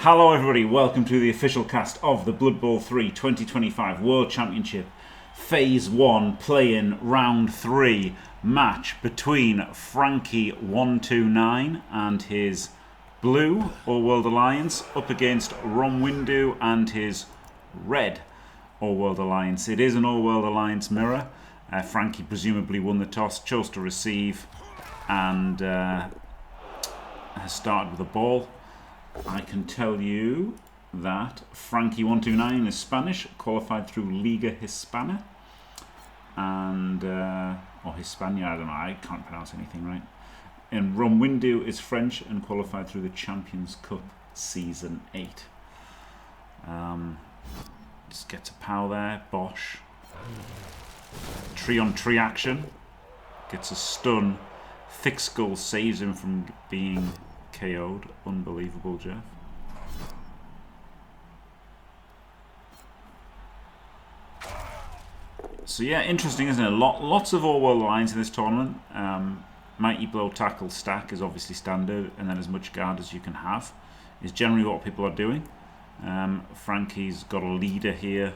Hello everybody, welcome to the official cast of the Blood Bowl 3 2025 World Championship Phase 1 play-in Round 3 match between Franki129 and his blue All World Alliance up against Romwindu and his red All World Alliance. It is an All World Alliance mirror. Franki presumably won the toss, chose to receive and has started with a ball. I can tell you that Franki129 is Spanish, qualified through Liga Hispana, and or Hispania, I don't know, I can't pronounce anything right. And Romwindu is French and qualified through the Champions Cup Season 8. Just gets a pow there, Bosch. Tree on tree action, gets a stun. Thick Skull saves him from being KO'd. Unbelievable, Jeff. So yeah, interesting, isn't it? Lots of all-world lines in this tournament. Mighty Blow, Tackle, Stack is obviously standard, and then as much guard as you can have is generally what people are doing. Franki's got a leader here.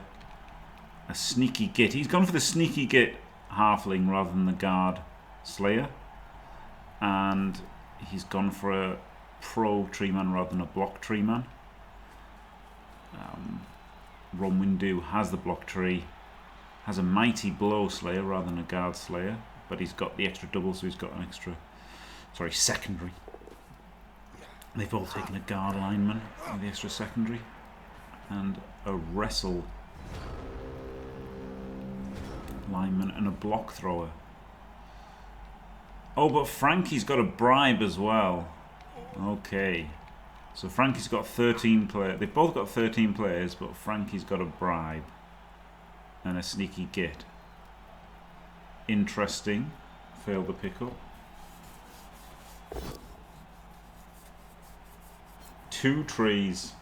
A Sneaky Git. He's gone for the Sneaky Git Halfling rather than the Guard Slayer. And he's gone for a Pro Treeman rather than a Block Treeman. Romwindu has the Block Tree. Has a Mighty Blow Slayer rather than a Guard Slayer. But he's got the extra double, so he's got an extra... Sorry, secondary. They've all taken a Guard lineman with the extra secondary. And a Wrestle lineman and a Block Thrower. Oh, but Franki's got a bribe as well. Okay. So Franki's got 13 players. They've both got 13 players, but Franki's got a bribe. And a Sneaky Git. Interesting. Failed the pickup. 2 trees.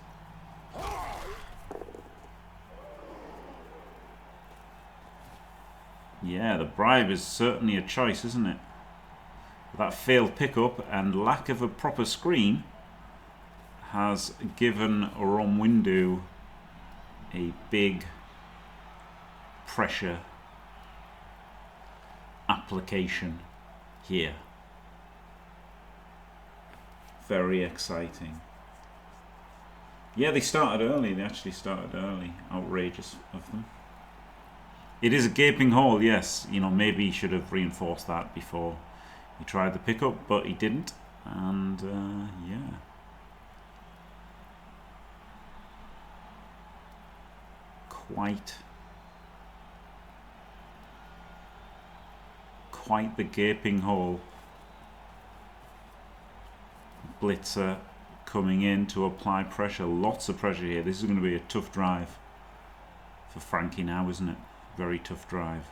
Yeah, the bribe is certainly a choice, isn't it? That failed pickup and lack of a proper screen has given Romwindu a big pressure application here. Very exciting. Yeah, they started early. They actually started early. Outrageous of them. It is a gaping hole, yes. You know, maybe he should have reinforced that before he tried the pickup, but he didn't, and yeah. Quite the gaping hole. Blitzer coming in to apply pressure. Lots of pressure here. This is going to be a tough drive for Franki now, isn't it? Very tough drive.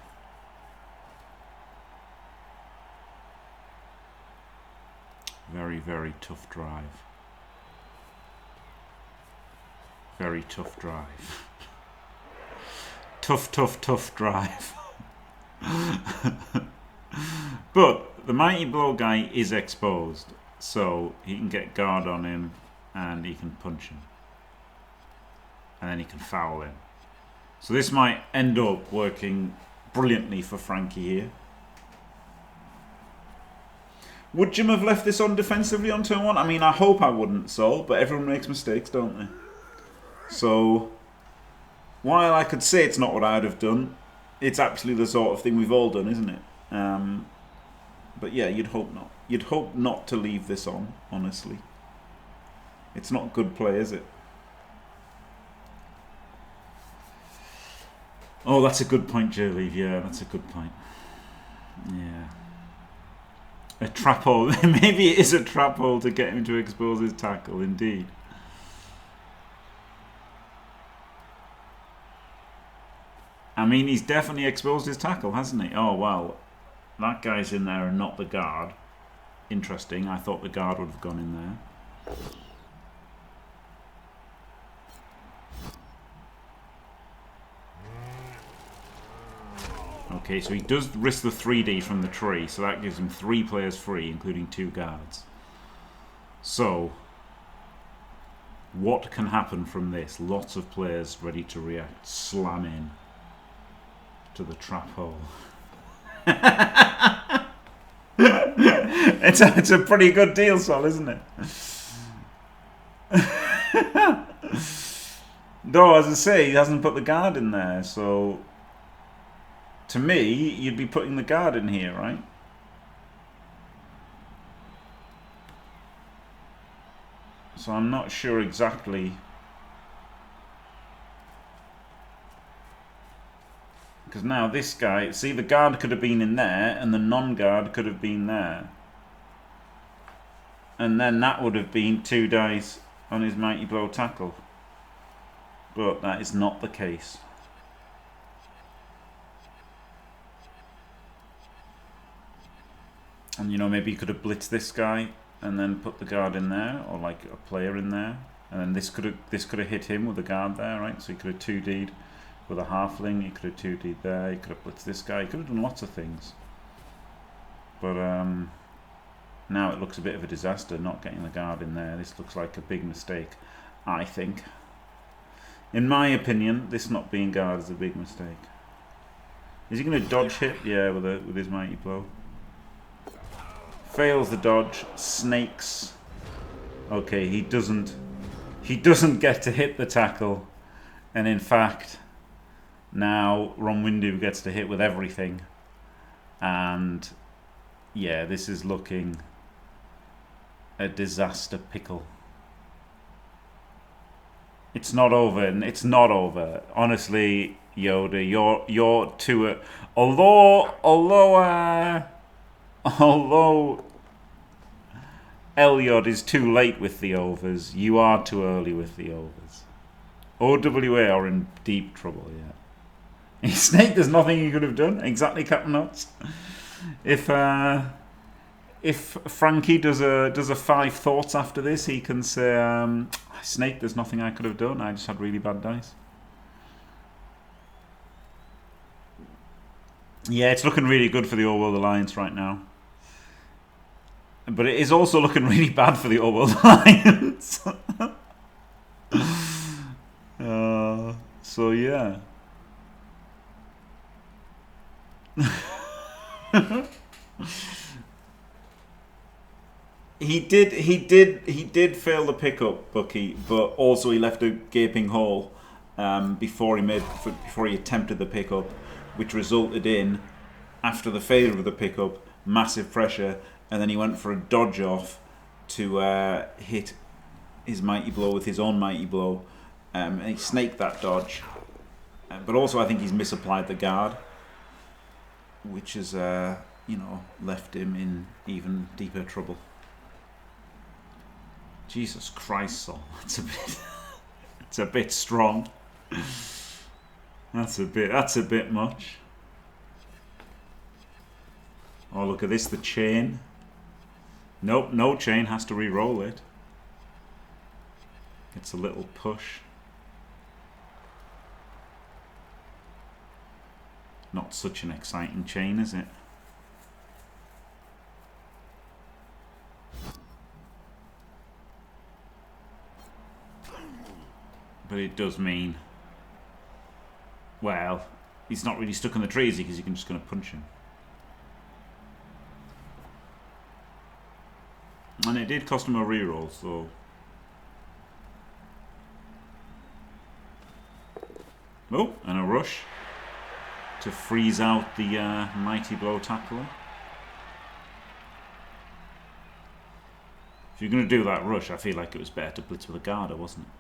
Very, very tough drive. Very tough drive. tough drive. But the Mighty Blow guy is exposed, so he can get guard on him and he can punch him. And then he can foul him. So this might end up working brilliantly for Franki here. Would Jim have left this on defensively on turn 1? I mean, I hope I wouldn't, Sol, but everyone makes mistakes, don't they? So, while I could say it's not what I'd have done, it's actually the sort of thing we've all done, isn't it? But yeah, you'd hope not. You'd hope not to leave this on, honestly. It's not good play, is it? Oh, that's a good point, Jerleave. Yeah, that's a good point. Yeah. A trap hole. Maybe it is a trap hole to get him to expose his tackle, indeed. I mean, he's definitely exposed his tackle, hasn't he? Oh, well, that guy's in there and not the guard. Interesting. I thought the guard would have gone in there. Okay, so he does risk the 3D from the tree, so that gives him 3 players free, including 2 guards. So, What can happen from this? Lots of players ready to react. Slam in to the trap hole. It's a pretty good deal, Sol, isn't it? Though, as I say, he hasn't put the guard in there, so to me, you'd be putting the guard in here, right? So I'm not sure exactly. Because now this guy, see, the guard could have been in there and the non-guard could have been there. And then that would have been 2 dice on his mighty blow tackle. But that is not the case. And you know, maybe you could have blitzed this guy and then put the guard in there, or like a player in there. And then this could have hit him with the guard there, right? So he could have 2D'd with a halfling, he could have 2D'd there, he could have blitzed this guy, he could have done lots of things. But now it looks a bit of a disaster not getting the guard in there. This looks like a big mistake, I think. In my opinion, this not being guard is a big mistake. Is he going to dodge hit? Yeah, with his mighty blow. Fails the dodge, snakes. Okay, he doesn't get to hit the tackle, and in fact, now Romwindu gets to hit with everything, and yeah, this is looking a disaster pickle. It's not over, and it's not over. Honestly, Yoda, you're too. Although Elyod is too late with the overs, you are too early with the overs. OWA are in deep trouble, yeah. Snake, there's nothing he could have done. Exactly, Captain Nuts. If Frankie does a 5 thoughts after this, he can say, Snake, there's nothing I could have done. I just had really bad dice. Yeah, it's looking really good for the All World Alliance right now. But it is also looking really bad for the All World Alliance. So yeah. He did fail the pickup, Bucky, but also he left a gaping hole before he attempted the pickup, which resulted in, after the failure of the pickup, massive pressure, and then he went for a dodge off to hit his mighty blow with his own mighty blow, and he snaked that dodge. But also I think he's misapplied the guard, which has left him in even deeper trouble. Jesus Christ, Sol, it's a bit strong. That's a bit much. Oh, look at this, the chain. Nope, no chain, has to re-roll it. It's a little push. Not such an exciting chain, is it? But it does mean, well, he's not really stuck in the tree, is he? Because you can just going to punch him. And it did cost him a reroll, so. Oh, and a rush to freeze out the mighty blow tackler. If you're going to do that rush, I feel like it was better to blitz with a Garda, wasn't it?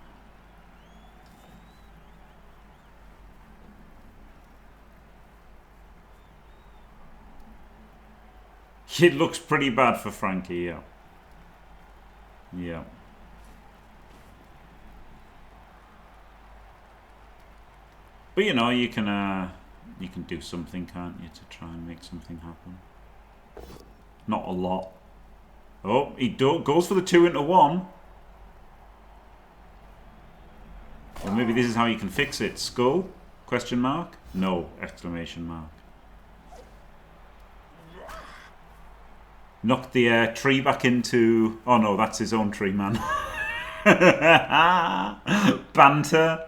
It looks pretty bad for Frankie, yeah. Yeah. But you know, you can do something, can't you, to try and make something happen. Not a lot. Oh, he goes for the 2 into 1. Well, maybe this is how you can fix it. Skull? Question mark? No! Exclamation mark. Knocked the tree back into... Oh no, that's his own tree, man. Banter.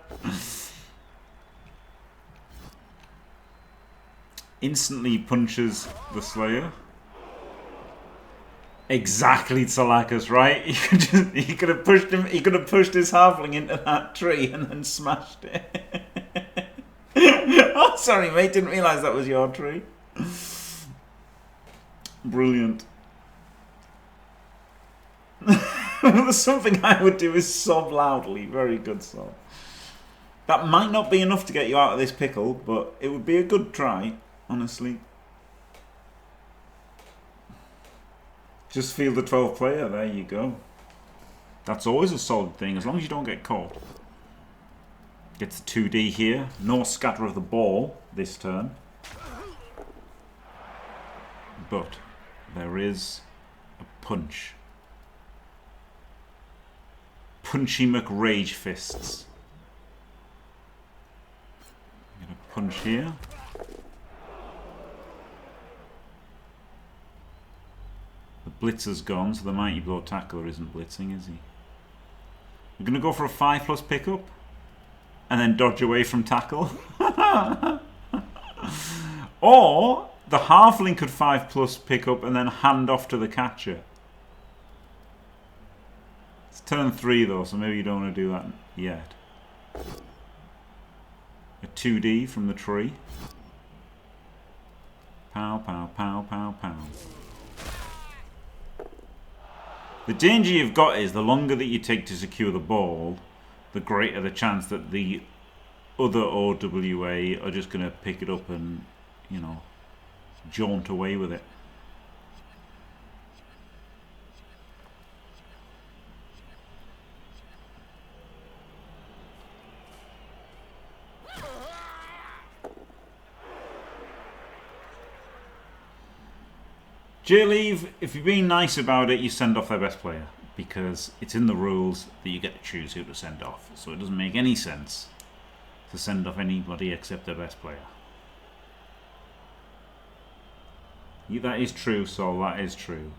Instantly punches the Slayer. Exactly, Tsalakas, right? He could have pushed him. He could have pushed his halfling into that tree and then smashed it. Oh, sorry, mate. Didn't realise that was your tree. Brilliant. Something I would do is sob loudly. Very good sob. That might not be enough to get you out of this pickle, but it would be a good try, honestly. Just feel the 12th player, there you go. That's always a solid thing, as long as you don't get caught. Gets the 2D here. No scatter of the ball this turn. But there is a punch. Punchy McRage Fists. Get a punch here. The blitzer's gone, so the Mighty Blow Tackler isn't blitzing, is he? We're going to go for a 5+ pickup and then dodge away from tackle. Or the halfling could 5+ pick up and then hand off to the catcher. It's turn 3 though, so maybe you don't want to do that yet. A 2D from the tree. Pow, pow, pow, pow, pow. The danger you've got is the longer that you take to secure the ball, the greater the chance that the other OWA are just going to pick it up and, you know, jaunt away with it. J-Leave, if you're being nice about it, you send off their best player. Because it's in the rules that you get to choose who to send off. So it doesn't make any sense to send off anybody except their best player. That is true, Sol, that is true.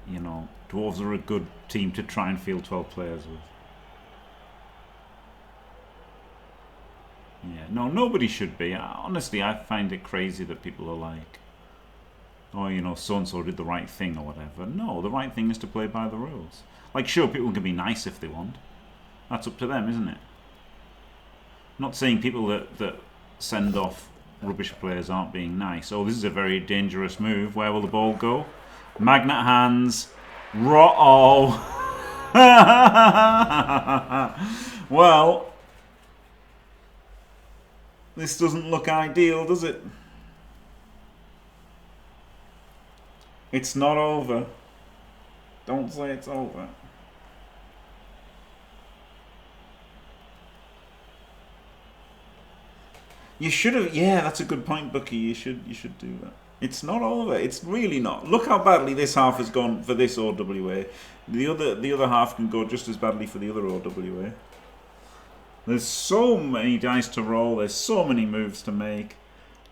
You know, Dwarves are a good team to try and field 12 players with. Yeah, no, nobody should be. Honestly, I find it crazy that people are like, oh, you know, so-and-so did the right thing or whatever. No, the right thing is to play by the rules. Like, sure, people can be nice if they want. That's up to them, isn't it? I'm not saying people that send off rubbish players aren't being nice. Oh, this is a very dangerous move. Where will the ball go? Magnet hands. Oh. Well, this doesn't look ideal, does it? It's not over. Don't say it's over. You should have. Yeah, that's a good point, Bucky. You should do that. It's not over. It's really not. Look how badly this half has gone for this OWA. The other half can go just as badly for the other OWA. There's so many dice to roll. There's so many moves to make.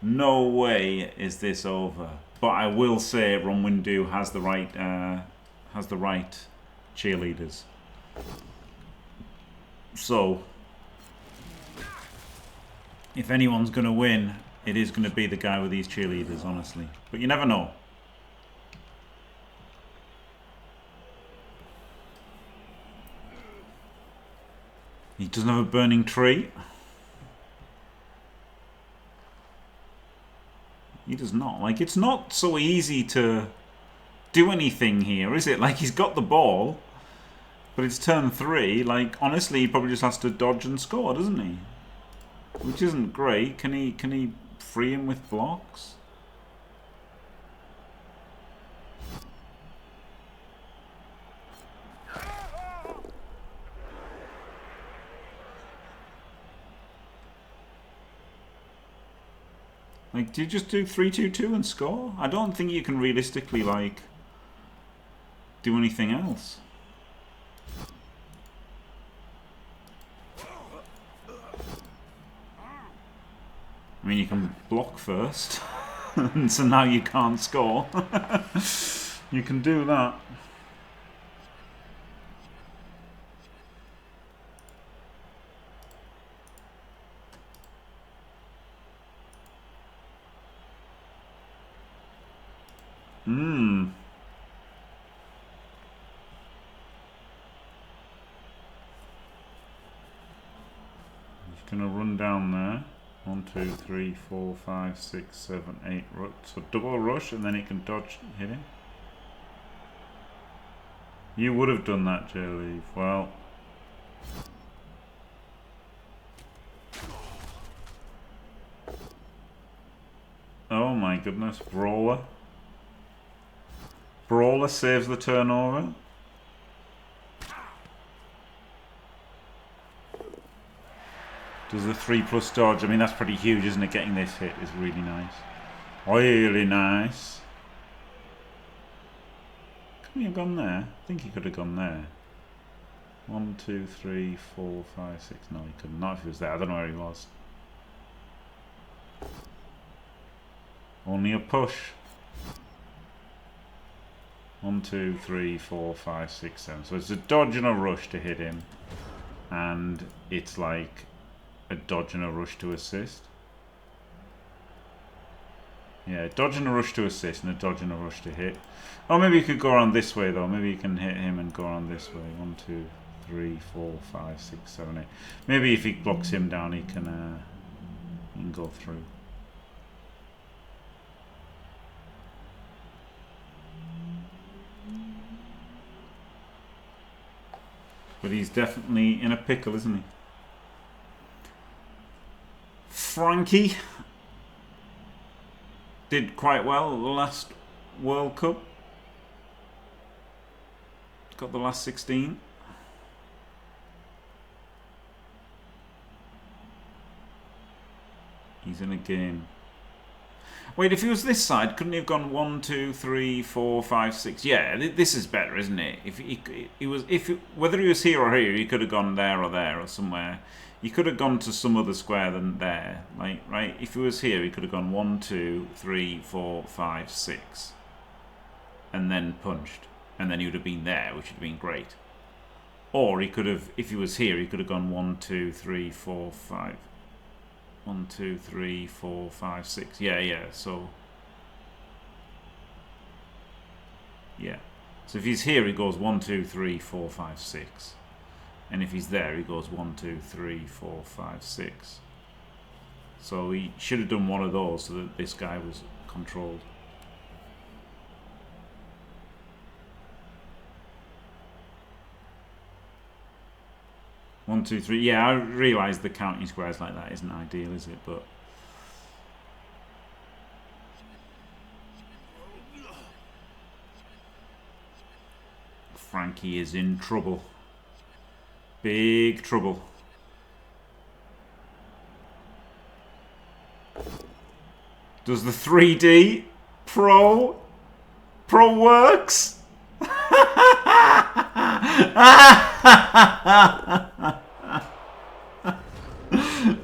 No way is this over. But I will say Romwindu has the right cheerleaders. So if anyone's going to win, it is going to be the guy with these cheerleaders, honestly. But you never know. He doesn't have a burning tree. He does not. Like, it's not so easy to do anything here, is it? Like, he's got the ball, but it's turn 3. Like, honestly, he probably just has to dodge and score, doesn't he? Which isn't great. Can he free him with blocks? Like, do you just do 3-2-2 and score? I don't think you can realistically, like, do anything else. I mean, you can block first, and so now you can't score. You can do that. Hmm. He's gonna run down there. 1, 2, 3, 4, 5, 6, 7, 8. So double rush, and then he can dodge, hit him. You would have done that, J-Leave. Well. Oh my goodness. Brawler. Brawler saves the turnover. Does the 3+ dodge? I mean, that's pretty huge, isn't it? Getting this hit is really nice. Really nice. Couldn't he have gone there? I think he could have gone there. 1, 2, 3, 4, 5, 6. No, he couldn't. Not if he was there. I don't know where he was. Only a push. 1, 2, 3, 4, 5, 6, 7. So it's a dodge and a rush to hit him. And it's like a dodge and a rush to assist. Yeah, dodge and a rush to assist and a dodge and a rush to hit. Oh, maybe you could go around this way though. Maybe you can hit him and go around this way. 1, 2, 3, 4, 5, 6, 7, 8. Maybe if he blocks him down, he can go through. But he's definitely in a pickle, isn't he? Frankie did quite well at the last World Cup. Got the last 16. He's in a game. Wait, if he was this side, couldn't he have gone 1, 2, 3, 4, 5, 6? Yeah, this is better, isn't it? If he was, whether he was here or here, he could have gone there or somewhere. He could have gone to some other square than there, like right. If he was here, he could have gone 1, 2, 3, 4, 5, 6, and then punched, and then he would have been there, which would have been great. Or he could have, if he was here, he could have gone 1, 2, 3, 4, 5. 1, 2, 3, 4, 5, 6. Yeah. So yeah. So if he's here, he goes 1, 2, 3, 4, 5, 6. And if he's there, he goes 1, 2, 3, 4, 5, 6. So he should have done one of those so that this guy was controlled. One, two, three. Yeah, I realise the counting squares like that isn't ideal, is it? But Frankie is in trouble. Big trouble. Does the 3D Pro works?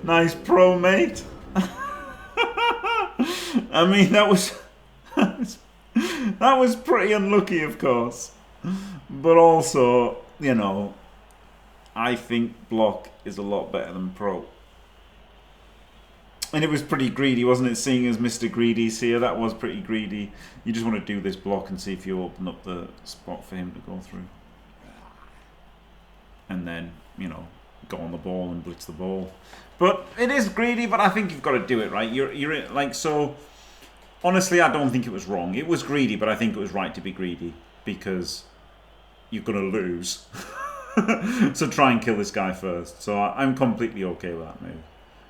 Nice Pro, mate. I mean, that was pretty unlucky, of course, but also, you know, I think block is a lot better than Pro. And it was pretty greedy, wasn't it? Seeing as Mr. Greedy's here, that was pretty greedy. You just want to do this block and see if you open up the spot for him to go through. And then, you know, go on the ball and blitz the ball. But it is greedy, but I think you've got to do it, right? You're like, so honestly, I don't think it was wrong. It was greedy, but I think it was right to be greedy because you're going to lose. So try and kill this guy first. So I'm completely okay with that move.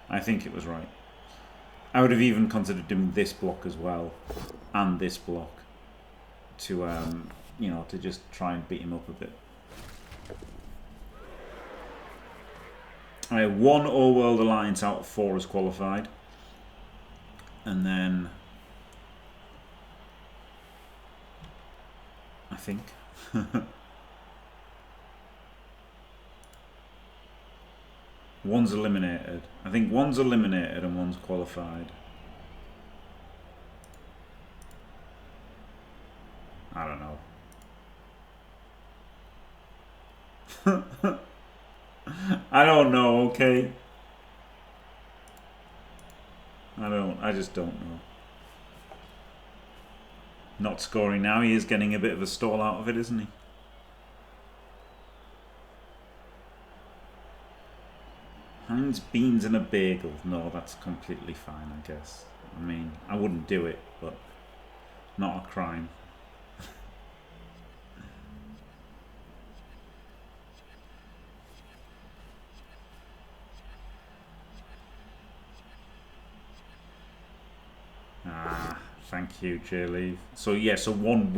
I think it was right. I would have even considered doing this block as well, and this block to, you know, to just try and beat him up a bit. Alright, 1 All-World Alliance out of 4 is qualified, and then I think one's eliminated. I think one's eliminated and one's qualified. I don't know. I don't know, okay? I just don't know. Not scoring now. He is getting a bit of a stall out of it, isn't he? Heinz beans and a bagel. No, that's completely fine, I guess. I mean, I wouldn't do it, but not a crime. Thank you, J-Leave. So yeah, so one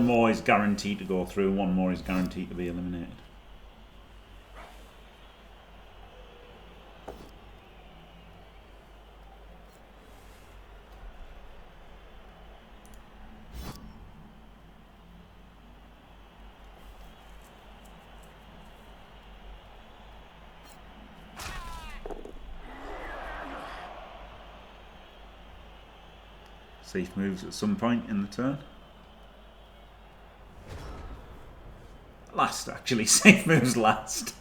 more is guaranteed to go through, one more is guaranteed to be eliminated. Safe moves at some point in the turn. Last, actually. Safe moves last.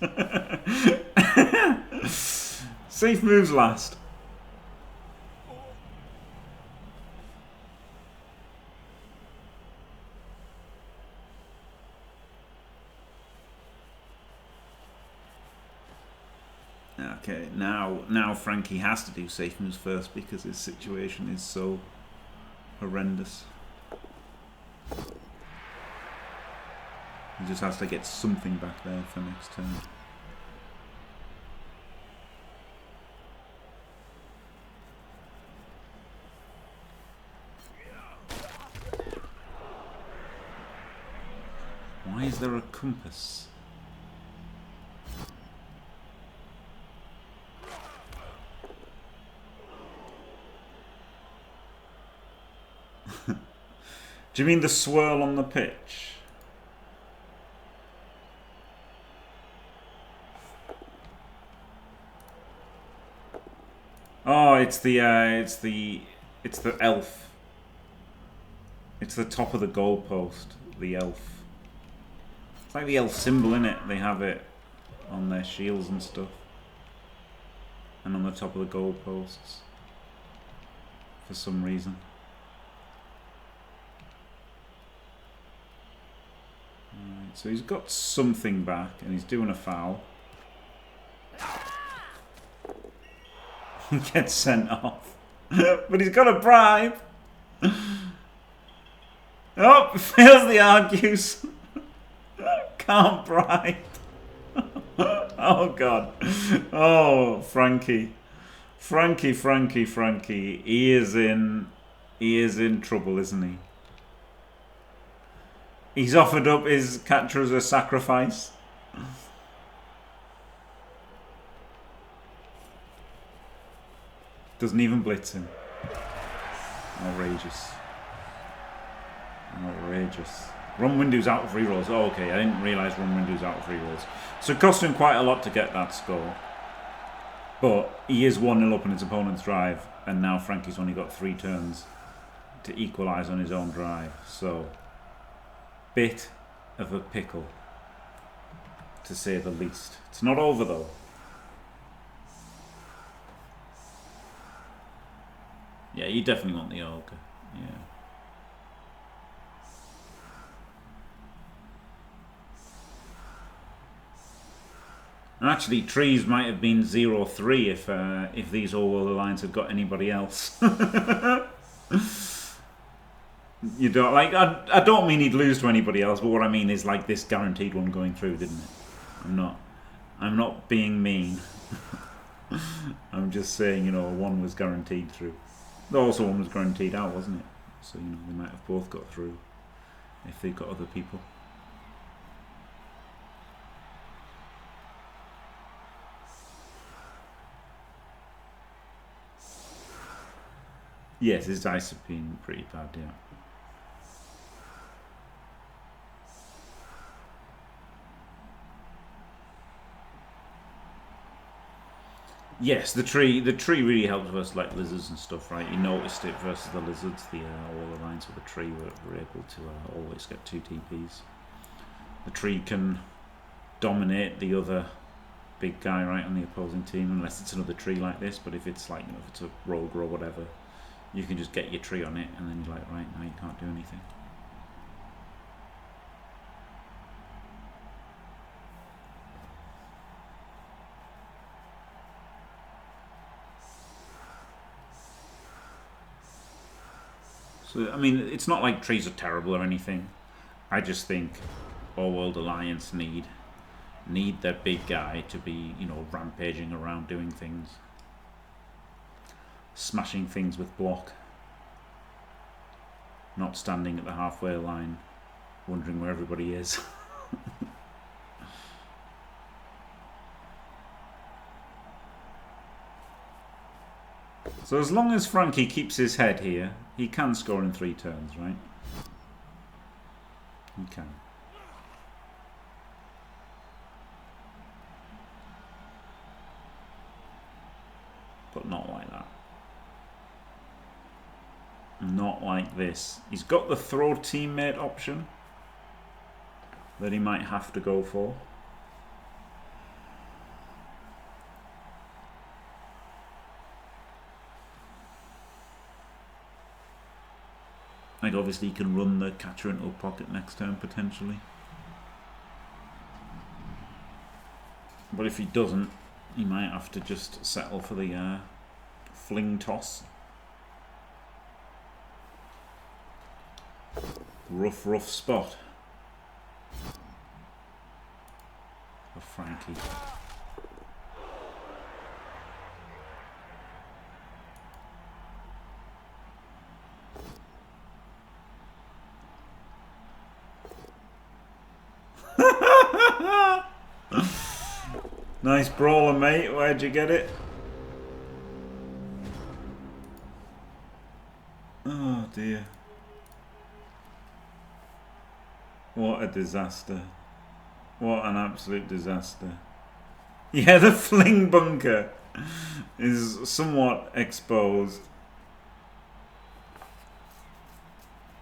Safe moves last. Okay, now Frankie has to do safe moves first because his situation is so horrendous. He just has to get something back there for next turn. Why is there a compass? Do you mean the swirl on the pitch? Oh, it's the elf. It's the top of the goalpost. The elf. It's like the elf symbol, innit? They have it on their shields and stuff, and on the top of the goalposts for some reason. Right, so he's got something back, and he's doing a foul. He gets sent off. But he's got a bribe. Oh, fails the argues. Can't bribe. Oh, God. Oh, Frankie. Frankie. He is in trouble, isn't he? He's offered up his catcher as a sacrifice. Doesn't even blitz him. Outrageous. Romwindu's out of rerolls. Oh, okay. I didn't realise Romwindu's out of rerolls. So it cost him quite a lot to get that score. But he is 1-0 up on his opponent's drive. And now Frankie's only got 3 turns to equalise on his own drive. So, bit of a pickle, to say the least. It's not over, though. Yeah, you definitely want the Olga. Yeah. And actually, trees might have been 0-3 if these All-World Alliance had got anybody else. You don't like. I don't mean he'd lose to anybody else, but what I mean is like this guaranteed one going through, didn't it? I'm not being mean. I'm just saying, you know, one was guaranteed through. Also, one was guaranteed out, wasn't it? So, you know, they might have both got through if they got other people. Yes, his dice have been pretty bad, yeah. Yes, the tree really helped versus like lizards and stuff, right? You noticed it versus the lizards. The all alliance with the tree were able to always get 2 TPs. The tree can dominate the other big guy, right, on the opposing team, unless it's another tree like this. But if it's like, you know, if it's a rogue or whatever, you can just get your tree on it, and then you're like, right, now you can't do anything. So, I mean, it's not like trees are terrible or anything. I just think All World Alliance need that big guy to be, you know, rampaging around doing things. Smashing things with block. Not standing at the halfway line, wondering where everybody is. So as long as Frankie keeps his head here, he can score in 3 turns, right? He can. But not like that. Not like this. He's got the throw teammate option that he might have to go for. Like, obviously he can run the catcher into a pocket next turn potentially. But if he doesn't, he might have to just settle for the fling toss. Rough spot for Frankie. Nice brawler, mate. Where'd you get it? Oh dear. What a disaster. What an absolute disaster. Yeah, the fling bunker is somewhat exposed.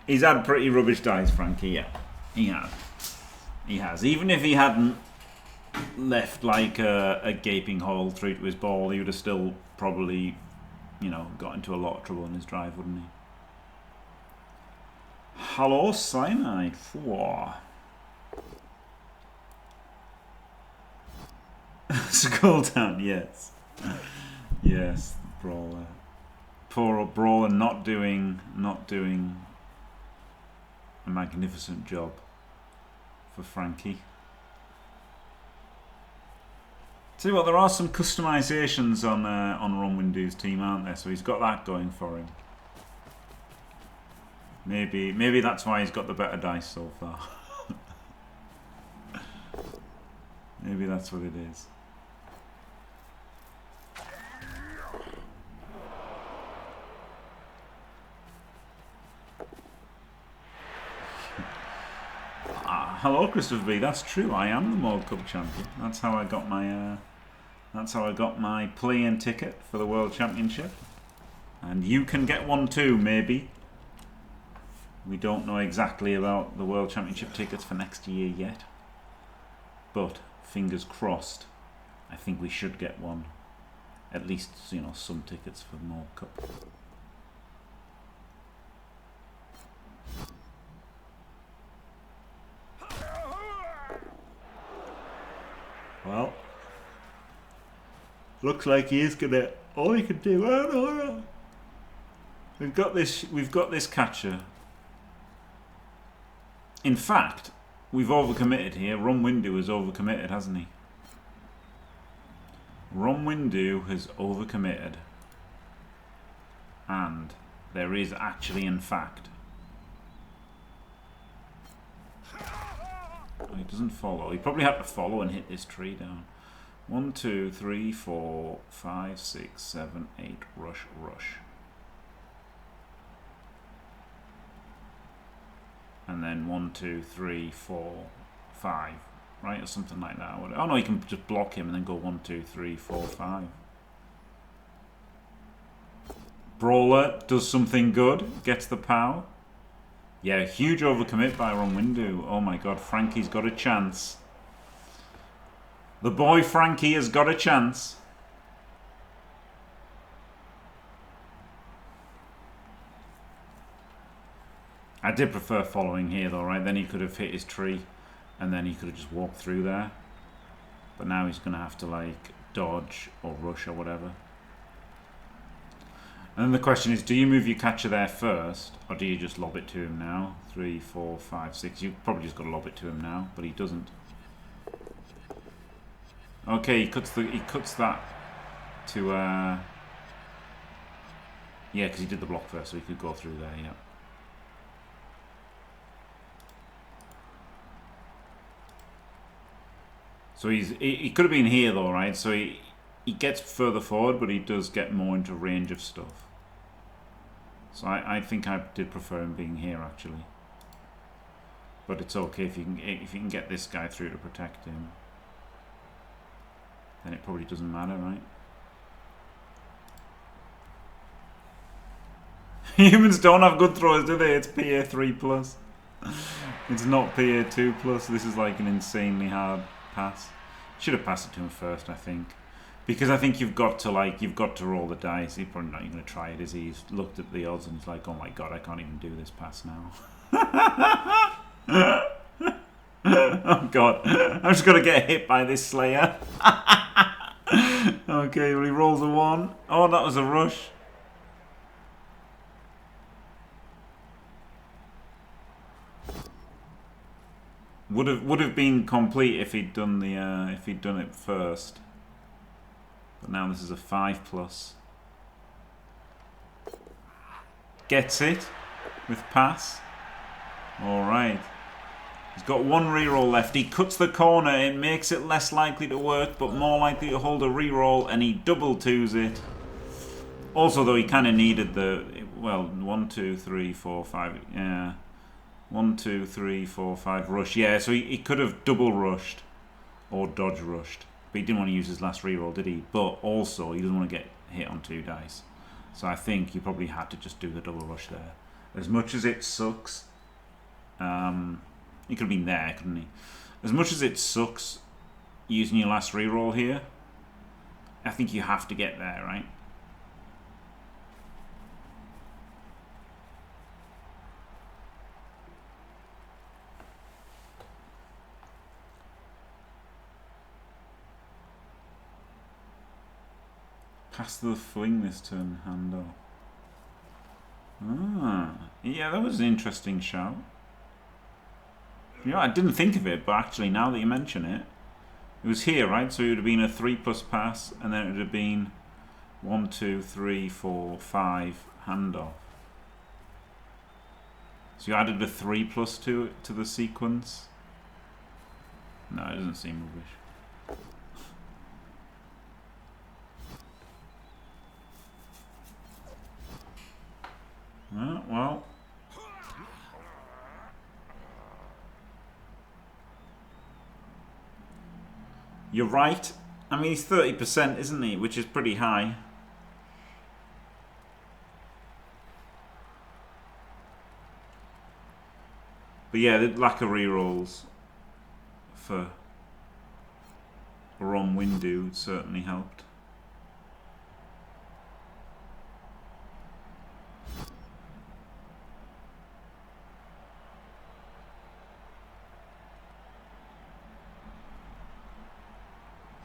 He's had pretty rubbish dice, Frankie, yeah. He has. He has. Even if he hadn't left like a gaping hole through to his ball, he would have still probably, you know, got into a lot of trouble in his drive, wouldn't he? Hello, Cyanide 4. Skull down, yes. Yes, brawler. Poor old brawler not doing a magnificent job for Frankie. Tell you what, there are some customizations on Romwindu's team, aren't there? So he's got that going for him. Maybe that's why he's got the better dice so far. Maybe that's what it is. Hello, Christopher B. That's true. I am the World Cup champion. That's how I got my. That's how I got my play-in ticket for the World Championship. And you can get one too, maybe. We don't know exactly about the World Championship tickets for next year yet. But fingers crossed. I think we should get one. At least, you know, some tickets for the World Cup. Well, looks like he is gonna. All he can do. Oh no! We've got this catcher. In fact, we've overcommitted here. Romwindu has overcommitted, hasn't he? Romwindu has overcommitted, and there is actually, in fact. He doesn't follow. He probably had to follow and hit this tree down. 1, 2, 3, 4, 5, 6, 7, 8. Rush. And then 1, 2, 3, 4, 5. Right? Or something like that. Oh no, you can just block him and then go 1, 2, 3, 4, 5. Brawler does something good. Gets the power. Yeah, huge overcommit by Romwindu. Oh my god, Frankie's got a chance. The boy Frankie has got a chance. I did prefer following here though, right? Then he could have hit his tree and then he could have just walked through there. But now he's going to have to like dodge or rush or whatever. And then the question is, do you move your catcher there first or do you just lob it to him now? 3, 4, 5, 6. You've probably just got to lob it to him now, but he doesn't. Okay, he cuts that to yeah, because he did the block first, so he could go through there. Yeah. So he could have been here though, right? So he gets further forward, but he does get more into range of stuff. So I think I did prefer him being here actually. But it's okay if you can get this guy through to protect him. Then it probably doesn't matter, right? Humans don't have good throws, do they? It's PA 3+. It's not PA 2+. This is like an insanely hard pass. Should have passed it to him first, I think. Because I think you've got to roll the dice. He's probably not even going to try it, is he? He's looked at the odds and he's like, oh my god, I can't even do this pass now. Oh god, I'm just going to get hit by this Slayer. Okay, well he rolls a 1. Oh, that was a rush. Would have been complete if he'd done it first. But now this is a 5+. Gets it with pass. All right. He's got 1 reroll left. He cuts the corner. It makes it less likely to work, but more likely to hold a reroll, and he double twos it. Also, though, he kind of needed the 1, 2, 3, 4, 5. Yeah. 1, 2, 3, 4, 5 rush. Yeah, so he could have double rushed or dodge rushed. But he didn't want to use his last reroll, did he? But also, he doesn't want to get hit on 2 dice. So I think he probably had to just do the double rush there. As much as it sucks, he could have been there, couldn't he? As much as it sucks using your last reroll here, I think you have to get there, right? Pass the fling this turn, hand off. Ah, yeah, that was an interesting shout. You know, I didn't think of it, but actually, now that you mention it, it was here, right? So it would have been a 3+ pass, and then it would have been 1, 2, 3, 4, 5 handoff. So you added a 3+ to the sequence. No, it doesn't seem rubbish. Well. You're right. I mean, he's 30%, isn't he? Which is pretty high. But yeah, the lack of rerolls for Romwindu certainly helped.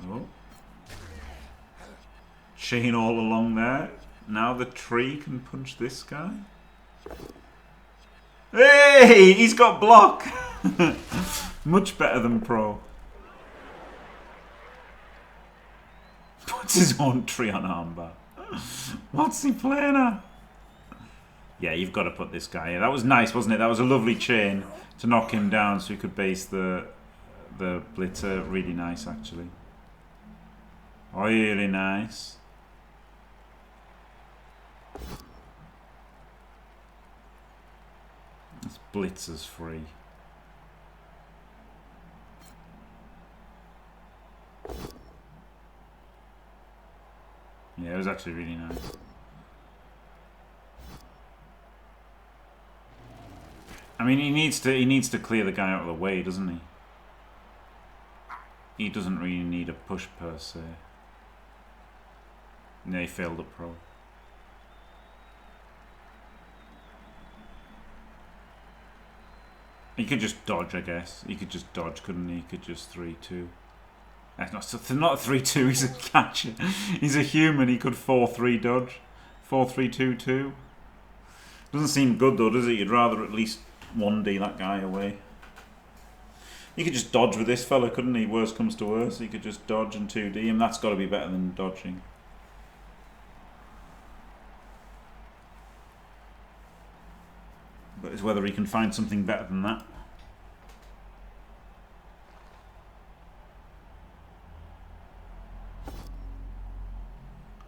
Oh. Chain all along there. Now the tree can punch this guy. Hey! He's got block! Much better than pro. Puts his own tree on armbar. What's he playing at? Yeah, you've got to put this guy in. That was nice, wasn't it? That was a lovely chain to knock him down so he could base the blitzer. Really nice, actually. Really nice. This blitzer's free. Yeah, it was actually really nice. I mean, he needs to clear the guy out of the way, doesn't he? He doesn't really need a push per se. And they failed at pro. He could just dodge, I guess. He could just dodge, couldn't he? He could just 3-2. Not a 3-2, he's a catcher. He's a human, he could 4-3 dodge. 4-3-2-2. Doesn't seem good though, does it? You'd rather at least 1D that guy away. He could just dodge with this fella, couldn't he? Worst comes to worst. He could just dodge and 2D him. That's got to be better than dodging. But it's whether he can find something better than that.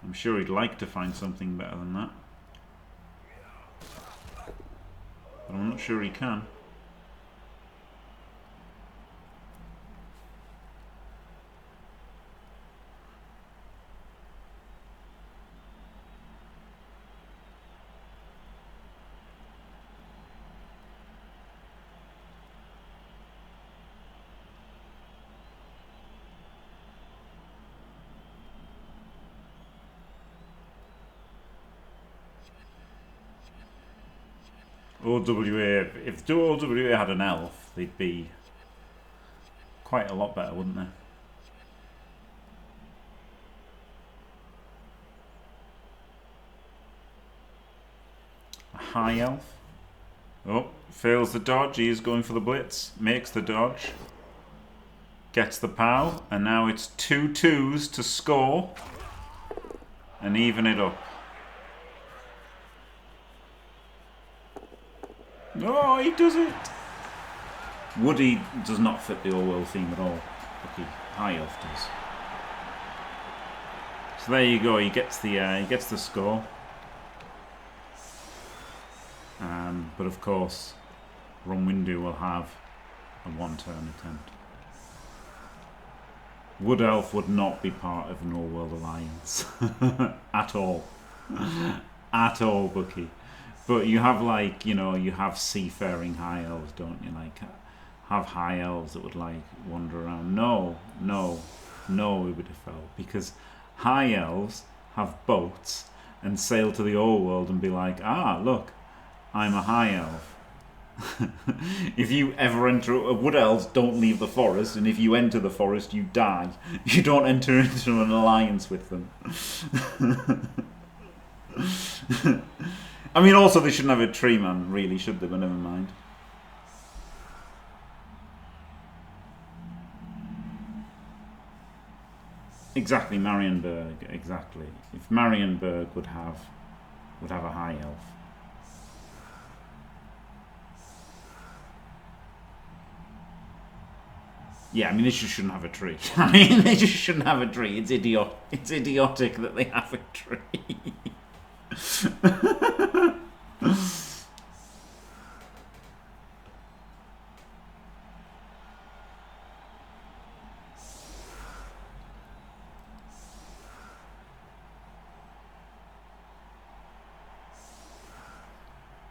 I'm sure he'd like to find something better than that. But I'm not sure he can. OWA, if OWA had an elf, they'd be quite a lot better, wouldn't they? A high elf. Oh, fails the dodge. He is going for the blitz. Makes the dodge. Gets the pow. And now it's 2 2s to score. And even it up. Oh, he does it! Woody does not fit the all-world theme at all. Okay, High Elf does. So there you go. He gets the score. But of course, Romwindu will have a 1-turn attempt. Wood Elf would not be part of an all-world alliance at all. At all, Bucky. But you have, like, you know, you have seafaring high elves, don't you? Like, have high elves that would, like, wander around. No, Ibidafel. Because high elves have boats and sail to the old world and be like, ah, look, I'm a high elf. If you ever enter... Wood elves don't leave the forest, and if you enter the forest, you die. You don't enter into an alliance with them. I mean, also, they shouldn't have a tree man, really, should they? But never mind. Exactly, Marienburg. Exactly. If Marienburg would have a high elf. Yeah, I mean, they just shouldn't have a tree. I mean, they just shouldn't have a tree. It's idiotic that they have a tree.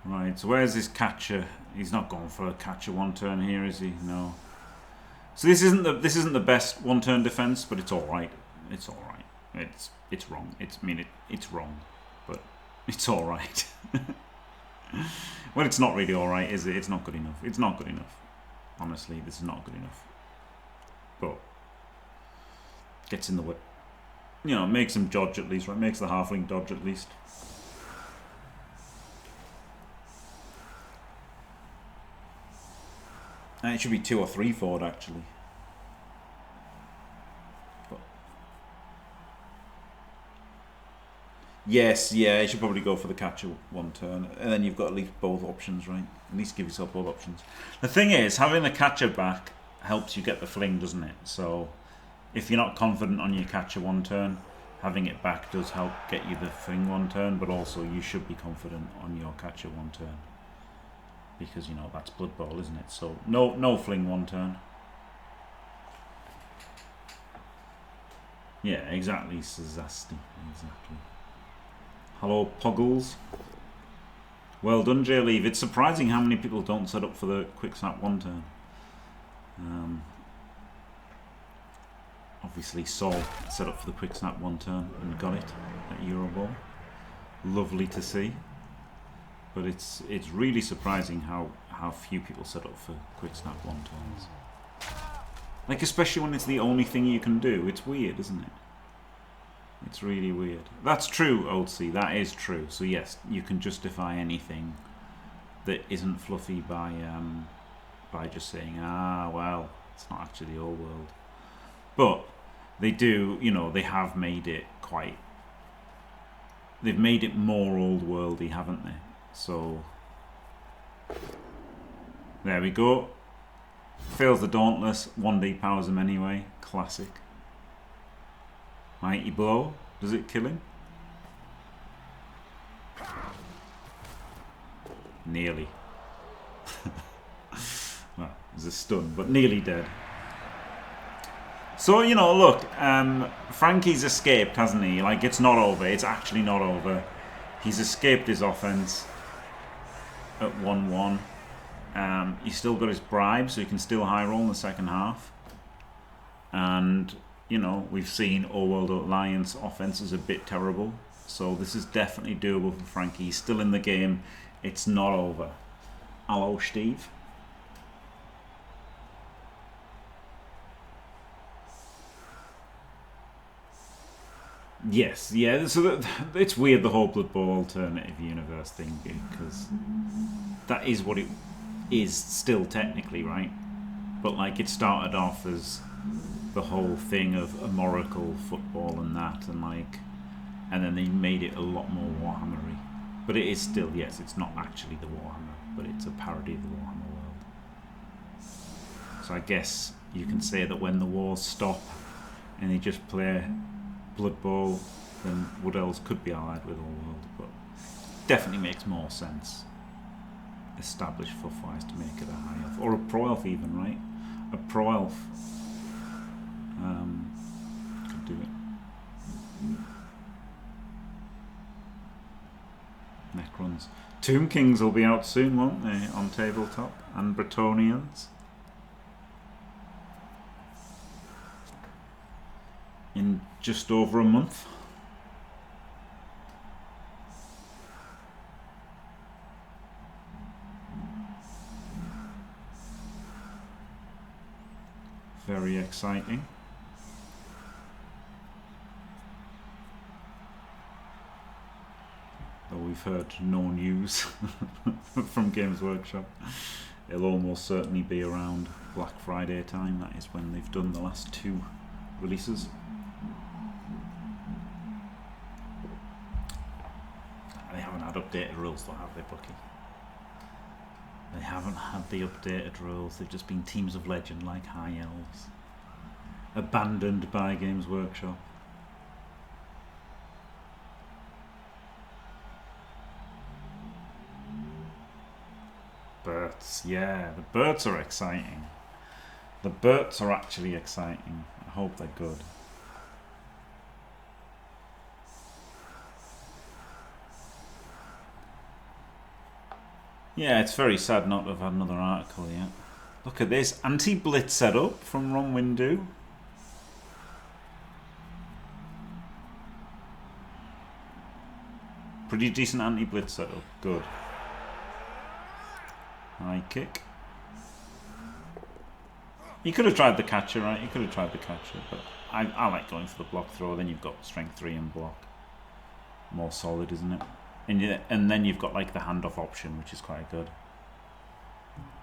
Right, so where's his catcher? He's not going for a catcher 1-turn here, is he? No. So this isn't the best 1-turn defense, but it's all right. It's all right. It's wrong. It's wrong, but it's all right. Well, it's not really all right, is it? It's not good enough. It's not good enough. Honestly, this is not good enough. But gets in the way. You know, makes him dodge at least, right? Makes the halfling dodge at least. It should be 2 or 3 forward, actually. But yes, yeah, you should probably go for the catcher 1-turn. And then you've got at least both options, right? At least give yourself both options. The thing is, having the catcher back helps you get the fling, doesn't it? So, if you're not confident on your catcher 1-turn, having it back does help get you the fling 1-turn, but also you should be confident on your catcher 1-turn. Because, you know, that's Blood Bowl, isn't it? So, no fling 1-turn. Yeah, exactly, Sazasti. Exactly. Hello, Poggles. Well done, J-Leave. It's surprising how many people don't set up for the quick snap 1-turn. Obviously, Saul set up for the quick snap 1-turn and got it at Euroball. Lovely to see. But it's really surprising how few people set up for quick snap wontons. Like, especially when it's the only thing you can do. It's weird, isn't it? It's really weird. That's true, Old C. That is true. So yes, you can justify anything that isn't fluffy by just saying, well, it's not actually all world. But they do, you know, they have made it quite. They've made it more old worldy, haven't they? So there we go. Fails the Dauntless. 1D powers him anyway. Classic. Mighty Blow. Does it kill him? Nearly. Well, it's a stun, but nearly dead. So, you know, look, Frankie's escaped, hasn't he? Like, it's not over. It's actually not over. He's escaped his offense at 1-1. He's still got his bribe, so he can still high roll in the second half. And, you know, we've seen World Alliance offense is a bit terrible. So this is definitely doable for Frankie. He's still in the game. It's not over. Hello, Steve. Yes, yeah. So it's weird, the whole Blood Bowl alternative universe thing, because that is what it is still technically, right? But like, it started off as the whole thing of Amorical football and that, and like, and then they made it a lot more Warhammery. But it is still, yes, it's not actually the Warhammer, but it's a parody of the Warhammer world. So I guess you can say that when the wars stop and they just play Blood Bowl, then Wood Elves could be allied with All World, but definitely makes more sense established fluff-wise to make it a high elf, or a pro elf even, right? A pro elf could do it. Necrons. Tomb Kings will be out soon, won't they? On tabletop, and Bretonians. In just over a month. Very exciting. Though we've heard no news from Games Workshop. It'll almost certainly be around Black Friday time. That is when they've done the last 2 releases. They haven't had updated rules though, have they, Bucky? They haven't had the updated rules. They've just been Teams of Legend like High Elves. Abandoned by Games Workshop. Birds, yeah, the birds are exciting. The birds are actually exciting. I hope they're good. Yeah, it's very sad not to have had another article yet. Look at this anti-blitz setup from Romwindu. Pretty decent anti-blitz setup. Good. High kick. You could have tried the catcher, right? You could have tried the catcher, but I like going for the block throw. Then you've got strength 3 and block. More solid, isn't it? And then you've got like the handoff option, which is quite good.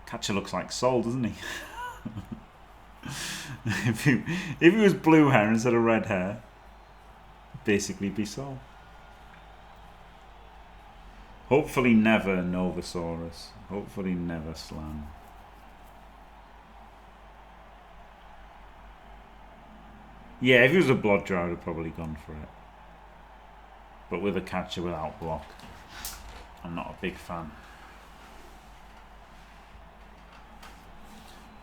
Catcher looks like Sol, doesn't he? if he was blue hair instead of red hair, basically be Sol. Hopefully never Novasaurus. Hopefully never Slan. Yeah, if he was a Blodger, I would have probably gone for it. But with a catcher without block, I'm not a big fan.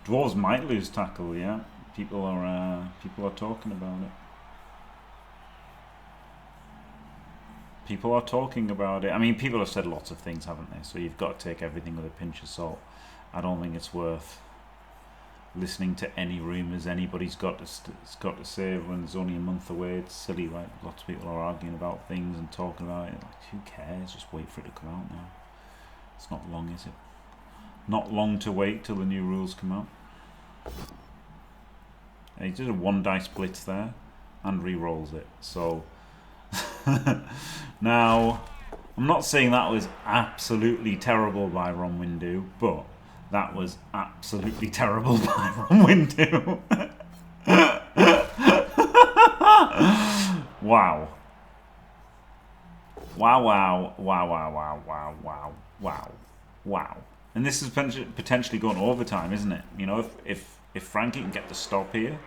Dwarves might lose tackle, yeah. People are talking about it. People are talking about it. I mean, people have said lots of things, haven't they? So you've got to take everything with a pinch of salt. I don't think it's worth listening to any rumours anybody's got to say when there's only a month away. It's silly, right? Lots of people are arguing about things and talking about it. Like, who cares? Just wait for it to come out now. It's not long, is it? Not long to wait till the new rules come out. He did a 1 dice blitz there and re-rolls it. So now, I'm not saying that was absolutely terrible by Romwindu, but that was absolutely terrible by Romwindu. Wow. Wow, wow, wow, wow, wow, wow, wow, wow, wow. And this is potentially going to overtime, isn't it? You know, if Frankie can get the stop here,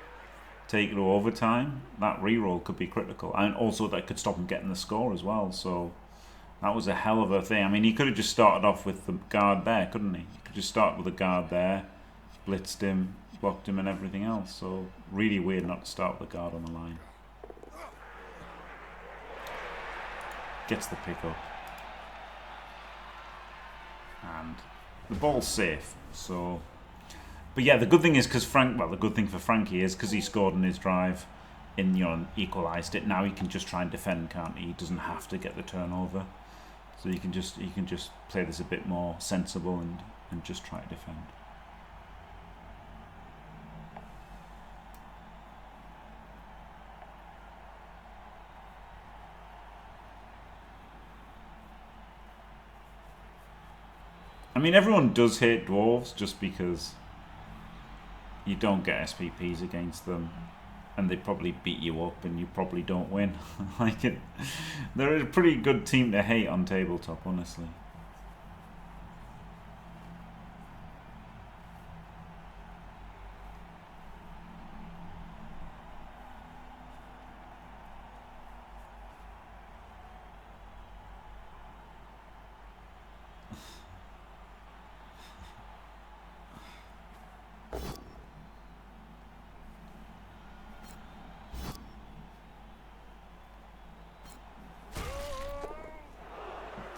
take it to overtime, that reroll could be critical. And also that could stop him getting the score as well. So that was a hell of a thing. I mean, he could have just started off with the guard there, couldn't he? He could just start with the guard there, blitzed him, blocked him and everything else. So really weird not to start with the guard on the line. Gets the pick up. And the ball's safe. So, but yeah, the good thing is because the good thing for Frankie is because he scored in his drive, and equalised it. Now he can just try and defend, can't he? He doesn't have to get the turnover, so he can just play this a bit more sensible and just try to defend. I mean, everyone does hate dwarves just because you don't get SPPs against them, and they probably beat you up, and you probably don't win. They're a pretty good team to hate on tabletop, honestly.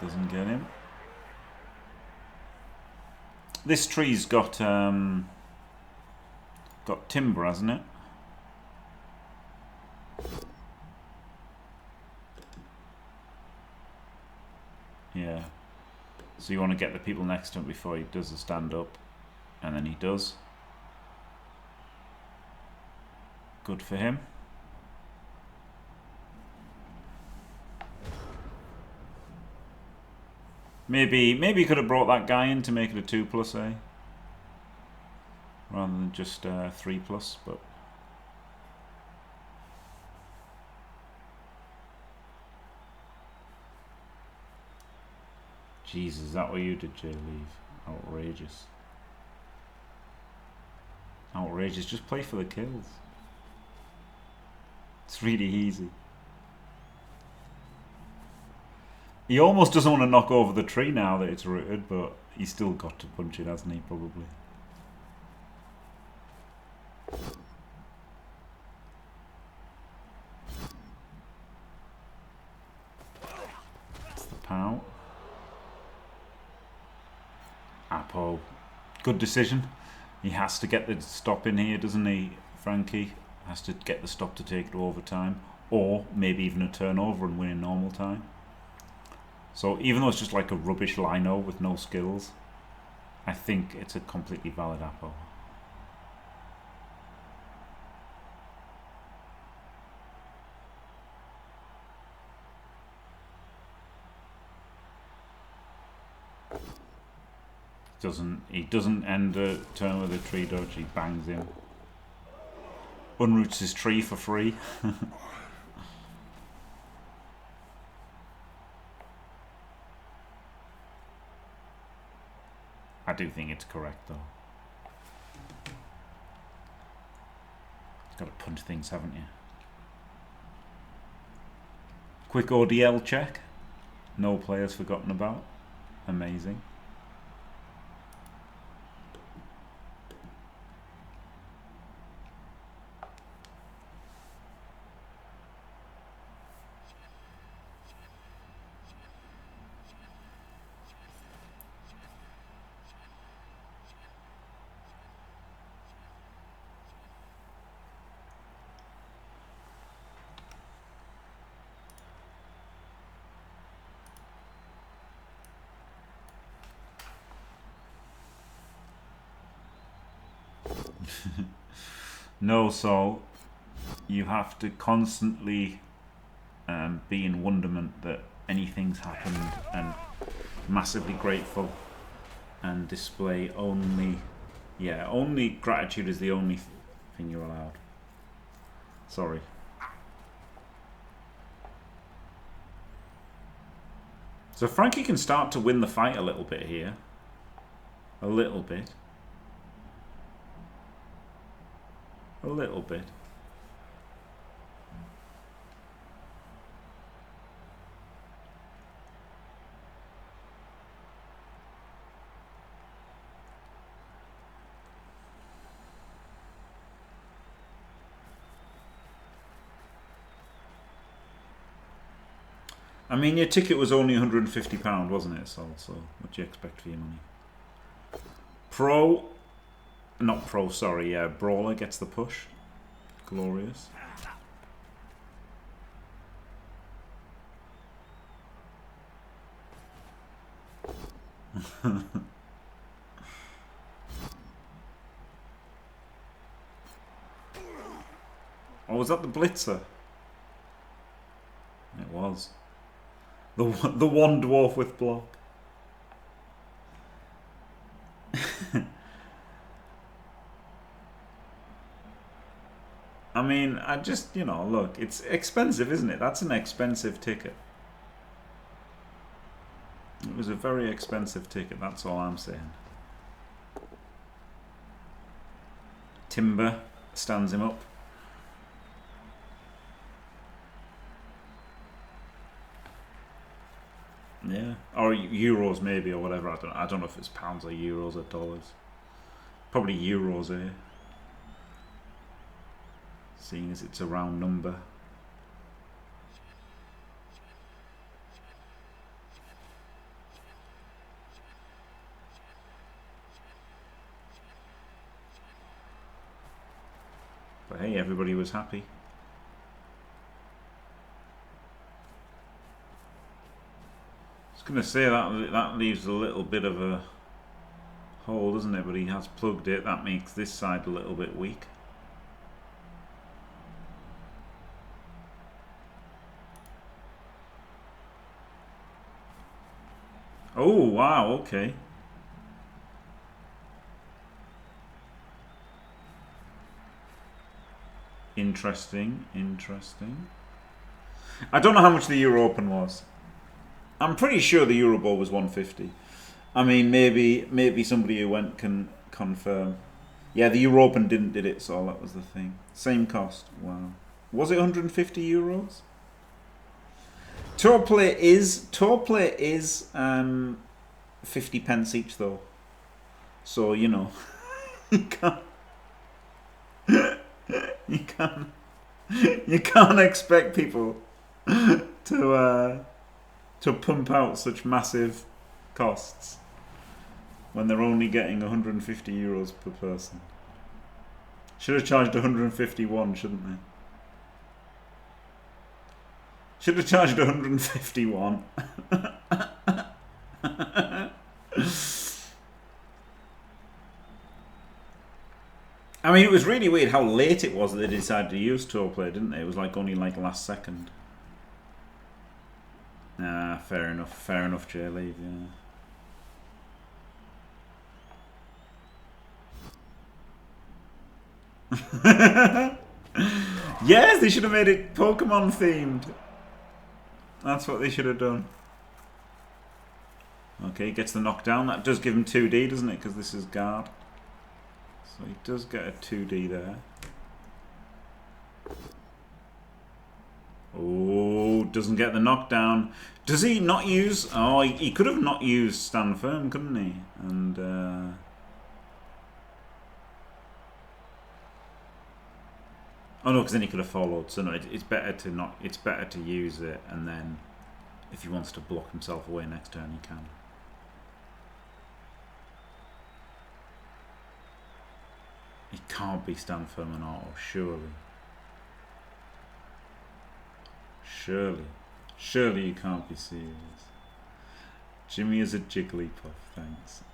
Doesn't get him. This tree's got timber, hasn't it? Yeah. So you want to get the people next to him before he does the stand up, and then he does. Good for him. Maybe he could have brought that guy in to make it a 2+, rather than just 3+, but Jesus, is that what you did, Jay? Leave. Outrageous. Outrageous. Just play for the kills. It's really easy. He almost doesn't want to knock over the tree now that it's rooted, but he's still got to punch it, hasn't he, probably? That's the pout. Apo. Good decision. He has to get the stop in here, doesn't he, Frankie? Has to get the stop to take it to overtime. Or maybe even a turnover and win in normal time. So even though it's just like a rubbish lino with no skills, I think it's a completely valid Apo. He doesn't end a turn with a tree dodge, he bangs him. Unroots his tree for free. I do think it's correct though. You've got to punch things, haven't you? Quick ODL check. No players forgotten about. Amazing. No, Saul. You have to constantly be in wonderment that anything's happened and massively grateful and display only gratitude is the only thing you're allowed. Sorry. So Frankie can start to win the fight a little bit here. A little bit. A little bit. I mean, your ticket was only £150, wasn't it, Sol? So, what do you expect for your money? Brawler gets the push. Glorious. Oh, was that the Blitzer? It was. The one dwarf with block. I mean, I just, look, it's expensive, isn't it? That's an expensive ticket. It was a very expensive ticket, that's all I'm saying. Timber stands him up. Yeah, or euros maybe, or whatever. I don't know if it's pounds or euros or dollars. Probably euros here, seeing as it's a round number. But hey, everybody was happy. I was going to say that leaves a little bit of a hole, doesn't it? But he has plugged it. That makes this side a little bit weak. Oh, wow, okay. Interesting, interesting. I don't know how much the Euro Open was. I'm pretty sure the Euro Bowl was 150. I mean, maybe somebody who went can confirm. Yeah, the Euro Open did it, so that was the thing. Same cost. Wow. Was it 150 euros? Tour play is 50 pence each though. So, you can't expect people to pump out such massive costs when they're only getting 150 euros per person. Should have charged 151, shouldn't they? Should have charged 151. I mean, it was really weird how late it was that they decided to use tour play, didn't they? It was only last second. Nah, fair enough, Jay Leave, yeah. Yes, they should have made it Pokemon themed. That's what they should have done. Okay, gets the knockdown. That does give him 2D, doesn't it? Because this is guard. So he does get a 2D there. Oh, doesn't get the knockdown. Does he not use... Oh, he could have not used Stand Firm, couldn't he? And... Oh no, because then he could have followed. So no, it's better to not. It's better to use it, and then if he wants to block himself away next turn, he can. He can't be Stand Firm and auto, surely. Surely you can't be serious. Jimmy is a Jigglypuff, thanks.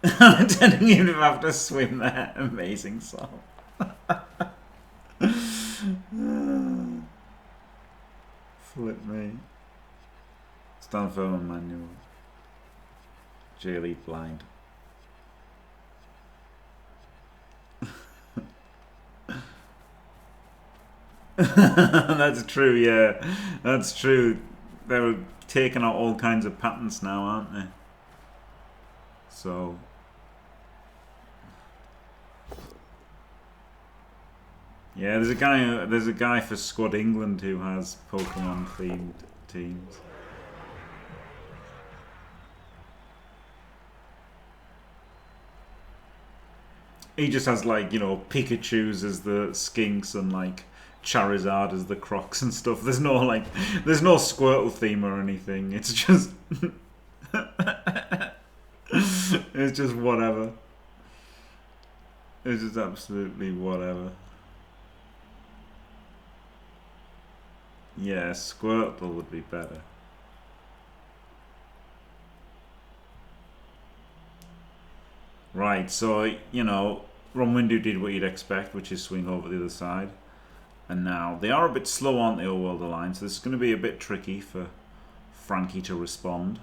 I didn't even have to swim there. Amazing song. Flip me. Stand firm on manual. J-League blind. That's true, yeah. That's true. They're taking out all kinds of patents now, aren't they? So... yeah, there's a guy for Squad England who has Pokemon themed teams. He just has, like, you know, Pikachu's as the Skinks and like Charizard as the Crocs and stuff. There's no Squirtle theme or anything. It's just it's just whatever. It's just absolutely whatever. Yeah, Squirtle would be better. Right, so, you know, Romwindu did what you'd expect, which is swing over the other side. And now, they are a bit slow, aren't they, Old World Alliance? So this is going to be a bit tricky for Frankie to respond.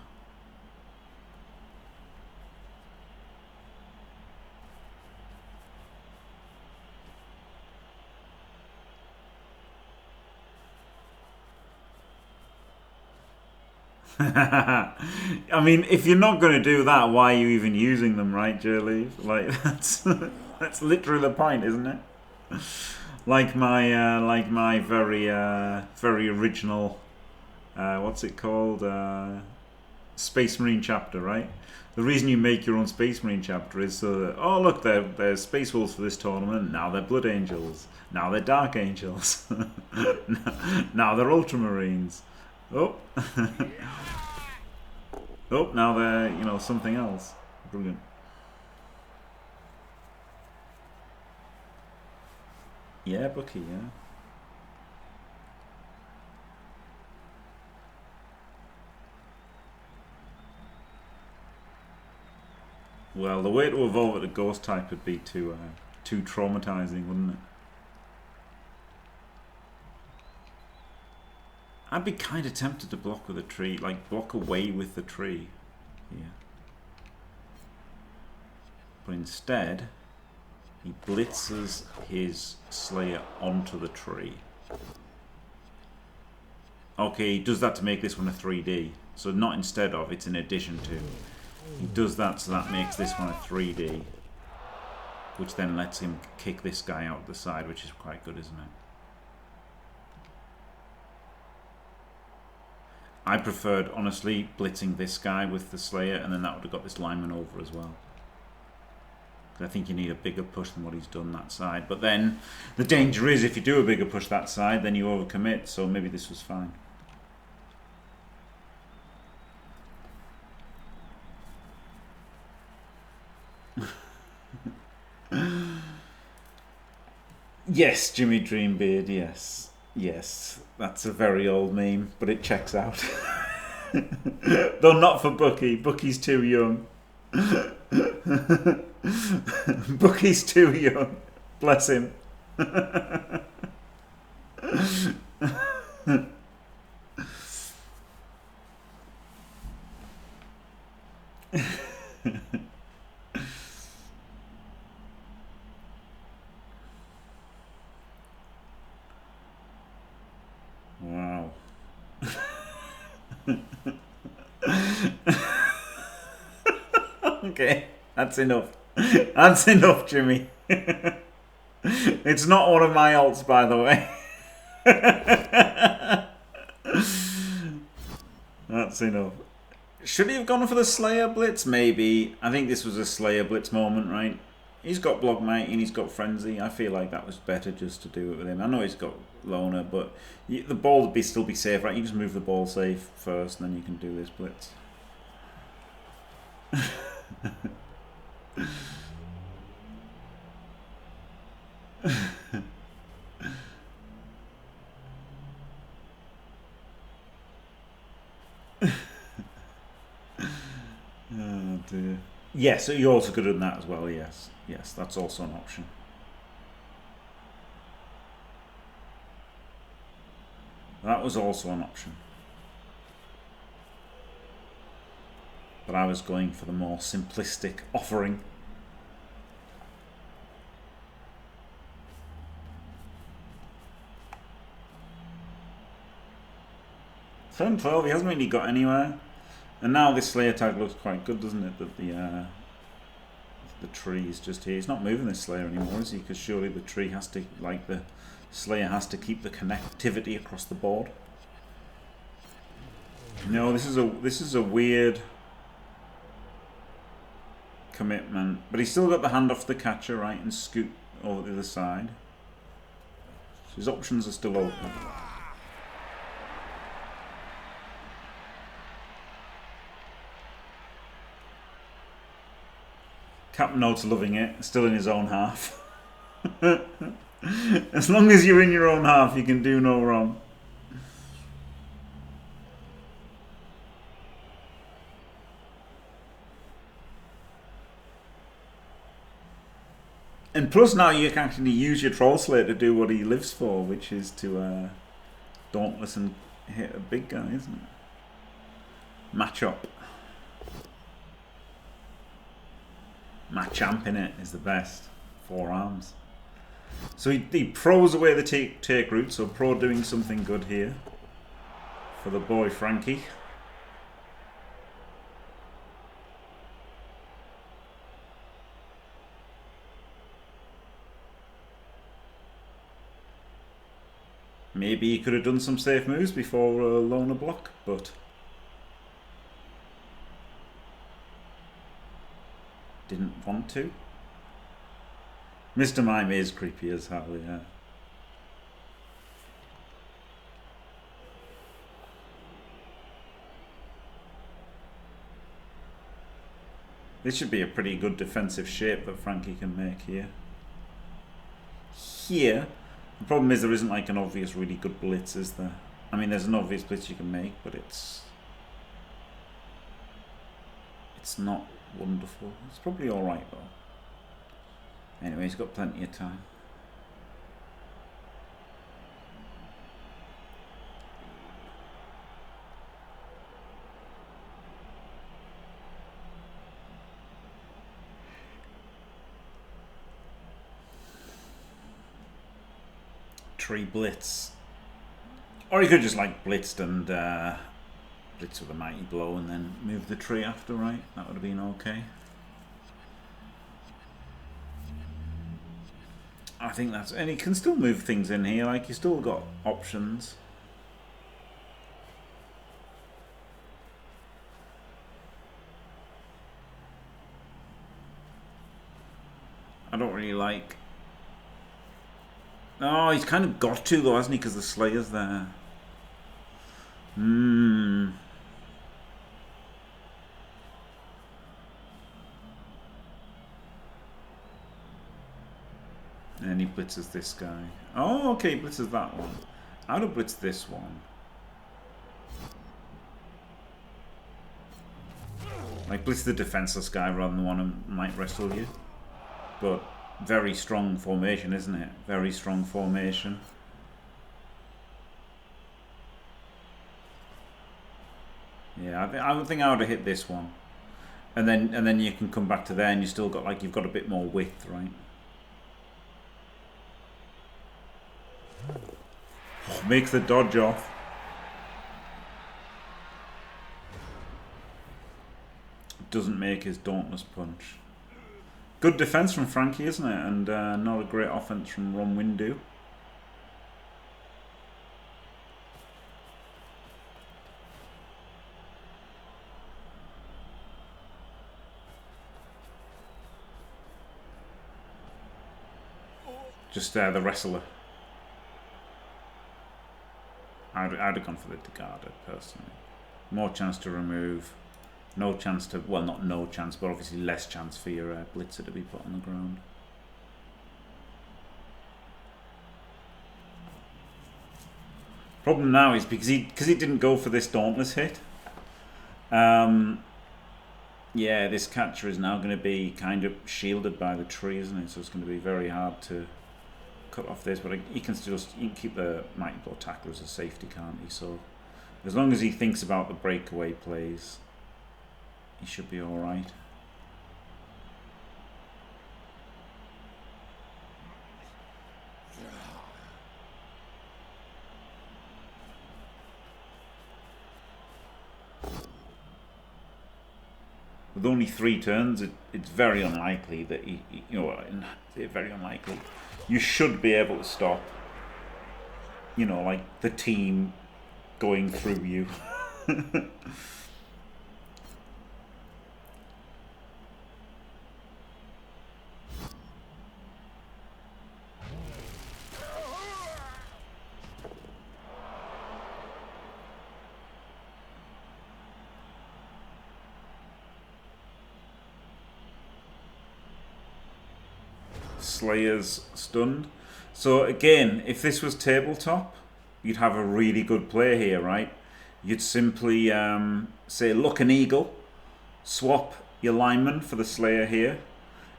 I mean, if you're not going to do that, why are you even using them, right, J-Leaf? Like, that's literally the point, isn't it? Like my very very original what's it called, Space Marine chapter, right? The reason you make your own Space Marine chapter is so that, oh look, they're Space Wolves for this tournament, now they're Blood Angels, now they're Dark Angels, now they're Ultramarines. Oh, oh, now they're, you know, something else. Brilliant. Yeah, Bucky, yeah. Well, the way to evolve it to Ghost type would be too traumatizing, wouldn't it? I'd be kind of tempted to block with a tree, like block away with the tree. Yeah. But instead, he blitzes his Slayer onto the tree. Okay, he does that to make this one a 3D. So not instead of, it's in addition to. He does that, so that makes this one a 3D. Which then lets him kick this guy out the side, which is quite good, isn't it? I preferred, honestly, blitzing this guy with the Slayer, and then that would have got this lineman over as well. I think you need a bigger push than what he's done that side. But then, the danger is, if you do a bigger push that side, then you overcommit, so maybe this was fine. Yes, Jimmy Dreambeard, yes. Yes, that's a very old meme, but it checks out. Though not for Bucky. Bucky's too young. Bucky's too young. Bless him. Wow. Okay, that's enough. That's enough, Jimmy. It's not one of my alts, by the way. That's enough. Should he have gone for the Slayer Blitz? Maybe. I think this was a Slayer Blitz moment, right? He's got Block Might and he's got Frenzy. I feel like that was better just to do it with him. I know he's got Loner, but the ball would still be safe, right? You just move the ball safe first and then you can do this Blitz. Oh dear. Yes, you also could have done that as well, yes. Yes, that's also an option. That was also an option. But I was going for the more simplistic offering. Turn 12, he hasn't really got anywhere. And now this Slayer tag looks quite good, doesn't it? That the tree is just here. He's not moving this Slayer anymore, is he? Because surely the tree has to, like the Slayer has to keep the connectivity across the board. No, this is a weird commitment. But he's still got the hand off the catcher, right? And scoot over the other side. So his options are still open. Captain Note's loving it, still in his own half. As long as you're in your own half, you can do no wrong. And plus now you can actually use your Troll Slayer to do what he lives for, which is to dauntless and hit a big guy, isn't it? Match up. Machamp in it is the best. 4 arms. So he pros away the take route, so pro doing something good here for the boy Frankie. Maybe he could have done some safe moves before Loner block, but didn't want to. Mr. Mime is creepy as hell, yeah. This should be a pretty good defensive shape that Frankie can make here. Here, the problem is there isn't like an obvious really good blitz, is there? I mean, there's an obvious blitz you can make, but it's not wonderful. It's probably alright though. Anyway, he's got plenty of time. Tree blitz. Or he could just like blitzed and blitz with a mighty blow and then move the tree after, right? That would have been okay. I think that's... And he can still move things in here, like you still got options. I don't really like... Oh, he's kind of got to though, hasn't he? Because the Slayer's there. And he blitzes this guy. Oh, okay, he blitzes that one. I'd have blitzed this one. Like, blitz the defenseless guy rather than the one who might wrestle you. But very strong formation, isn't it? Very strong formation. Yeah, I would think I would have hit this one. And then you can come back to there and you still got, like, you've got a bit more width, right? Oh, makes the dodge off. Doesn't make his Dauntless Punch. Good defense from Frankie, isn't it? And not a great offense from Romwindu. Just the wrestler. I'd have gone for the Degarda, personally. More chance to remove. No chance to... Well, not no chance, but obviously less chance for your blitzer to be put on the ground. Problem now is because he didn't go for this Dauntless hit. Yeah, this catcher is now going to be kind of shielded by the tree, isn't it? So it's going to be very hard to cut off this, but he can keep the mighty blow tackler as a safety, can't he? So as long as he thinks about the breakaway plays, he should be all right. With only 3 turns, it's very unlikely that very unlikely. You should be able to stop, like the team going through you. Slayer's stunned. So again, if this was tabletop, you'd have a really good play here, right? You'd simply say, look, an eagle, swap your lineman for the Slayer here,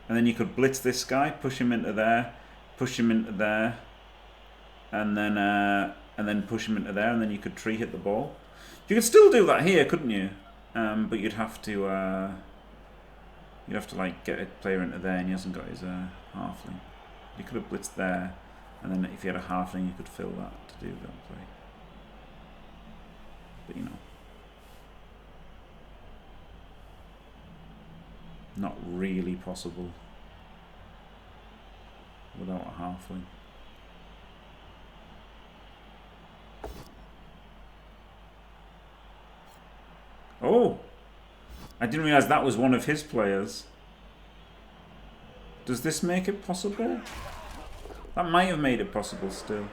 and then you could blitz this guy, push him into there, push him into there, and then push him into there, and then you could tree hit the ball. You could still do that here, couldn't you? But you'd have to like get a player into there, and he hasn't got his halfling. You could have blitzed there, and then if you had a halfling, you could fill that to do that play. But not really possible without a halfling. Oh! I didn't realise that was one of his players. Does this make it possible? That might have made it possible still.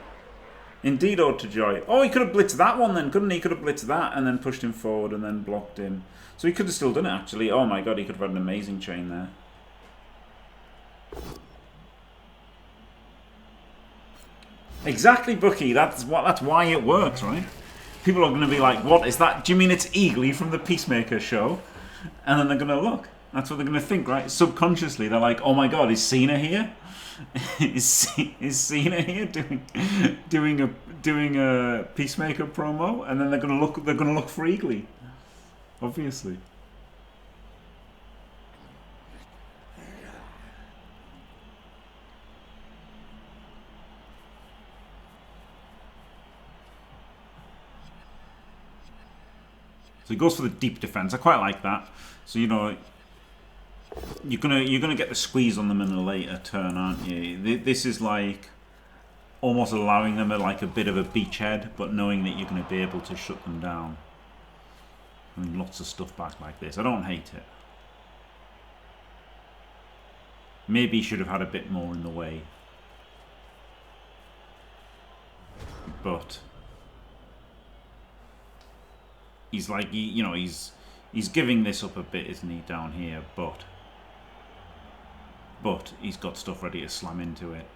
Indeed, ode to joy. Oh, he could have blitzed that one then, couldn't he? He could have blitzed that and then pushed him forward and then blocked him. So he could have still done it, actually. Oh my god, he could have had an amazing chain there. Exactly, Bucky. That's why it works, right? People are going to be like, what is that? Do you mean it's Eagly from the Peacemaker show? And then they're going to look. That's what they're going to think, right? Subconsciously, they're like, oh my god, is Cena here? is Cena here doing a Peacemaker promo? And then they're going to look for Eagly. Obviously. So he goes for the deep defense. I quite like that. So you're gonna get the squeeze on them in a later turn, aren't you? This is like almost allowing them a bit of a beachhead, but knowing that you're going to be able to shut them down. I mean, lots of stuff back like this. I don't hate it. Maybe he should have had a bit more in the way, but he's like, he's giving this up a bit, isn't he, down here? But he's got stuff ready to slam into it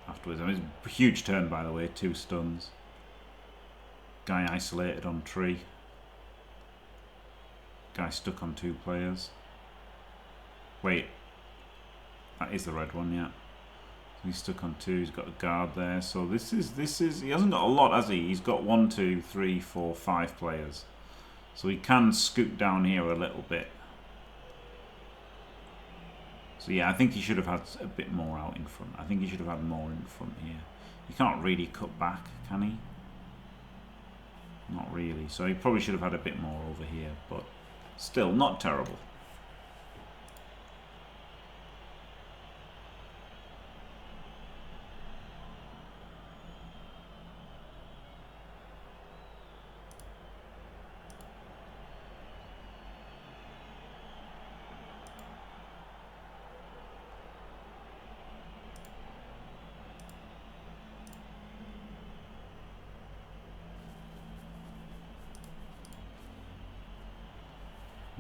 afterwards. I mean, it's a huge turn, by the way. 2 stuns. Guy isolated on tree. Guy stuck on 2 players. Wait, that is the red one, yeah. So he's stuck on 2. He's got a guard there. So this is. He hasn't got a lot, has he? He's got 1, 2, 3, 4, 5 players. So he can scoot down here a little bit. So yeah, I think he should have had a bit more out in front. I think he should have had more in front here. He can't really cut back, can he? Not really. So he probably should have had a bit more over here, but still not terrible.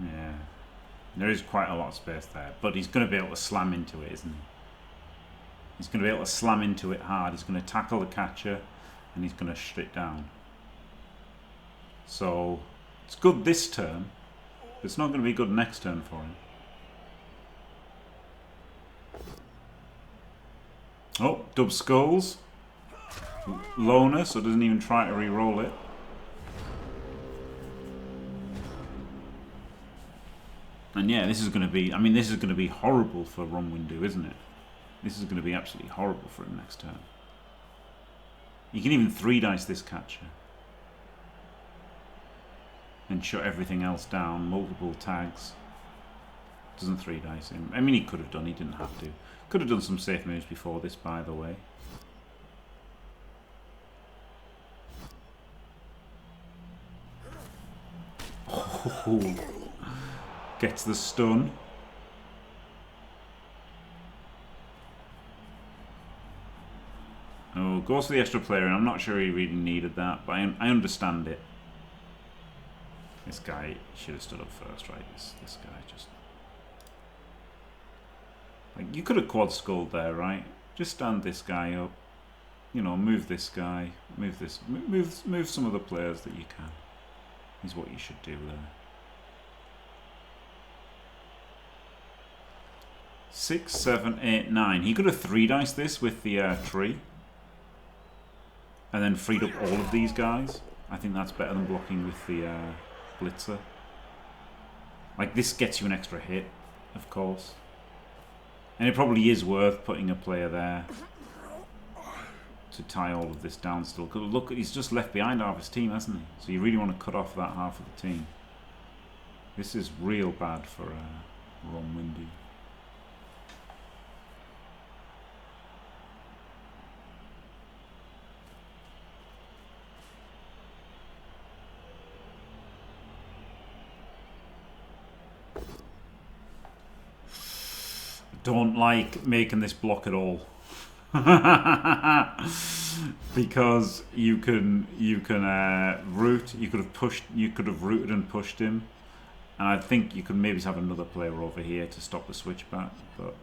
Yeah, there is quite a lot of space there, but he's going to be able to slam into it, isn't he? He's going to be able to slam into it hard. He's going to tackle the catcher, and he's going to shut it down. So it's good this turn. It's not going to be good next turn for him. Oh, dub skulls. Loner, so doesn't even try to re-roll it. And yeah, this is going to be, I mean, this is going to be horrible for Romwindu, isn't it? This is going to be absolutely horrible for him next turn. You can even 3-dice this catcher. And shut everything else down, multiple tags. Doesn't 3-dice him. I mean, he could have done, he didn't have to. Could have done some safe moves before this, by the way. Oh, gets the stun. Oh, goes for the extra player, and I'm not sure he really needed that, but I understand it. This guy should have stood up first, right? This guy just... Like, you could have quad skulled there, right? Just stand this guy up. You know, move this guy. Move this. Move some of the players that you can. Is what you should do there. 6, 7, 8, 9. He could have 3-diced this with the tree. And then freed up all of these guys. I think that's better than blocking with the blitzer. Like, this gets you an extra hit, of course. And it probably is worth putting a player there to tie all of this down still. Because look, he's just left behind half his team, hasn't he? So you really want to cut off that half of the team. This is real bad for Romwindu. Don't like making this block at all. Because you can root, you could have rooted and pushed him, and I think you could maybe have another player over here to stop the switchback, but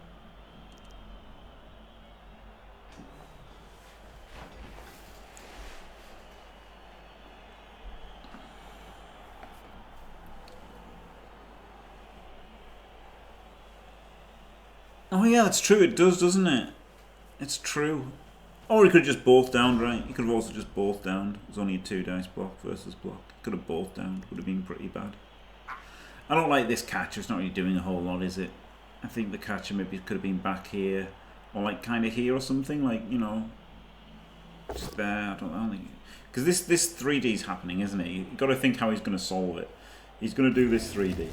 oh yeah, that's true, it does, doesn't it? It's true. Or he could have just both downed, right? He could have also just both downed. It was only a 2-dice block versus block. He could have both downed. Would have been pretty bad. I don't like this catcher. It's not really doing a whole lot, is it? I think the catcher maybe could have been back here. Or like kind of here or something. Like, you know, just there. I don't know. Because this 3D is happening, isn't it? You've got to think how he's going to solve it. He's going to do this 3D.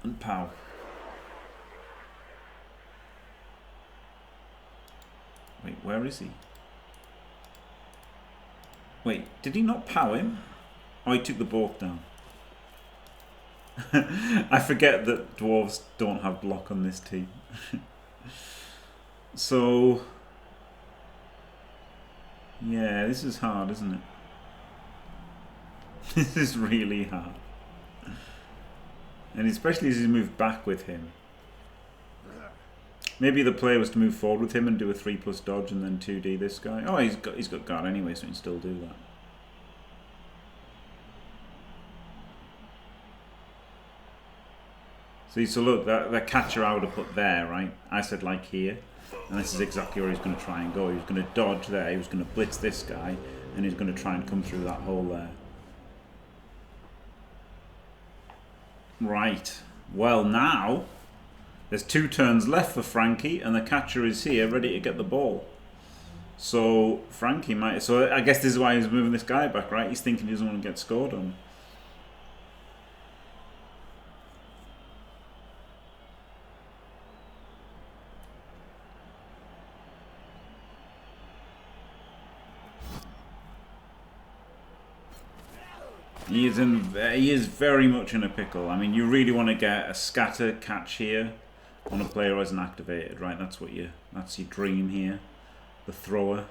And pow. Wait, where is he? Wait, did he not pow him? Oh, he took the both down. I forget that dwarves don't have block on this team. So, yeah, this is hard, isn't it? This is really hard. And especially as he's moved back with him. Maybe the player was to move forward with him and do a 3+ dodge and then 2D this guy. Oh, he's got guard anyway, so he can still do that. See, so look, that catcher I would have put there, right? I said like here, and this is exactly where he's going to try and go. He was going to dodge there, he was going to blitz this guy, and he's going to try and come through that hole there. Right. Well, now there's 2 turns left for Frankie, and the catcher is here, ready to get the ball. So Frankie might. So I guess this is why he's moving this guy back, right? He's thinking he doesn't want to get scored on. He is very much in a pickle. I mean, you really want to get a scatter catch here on a player who hasn't activated, right? That's your dream here. The thrower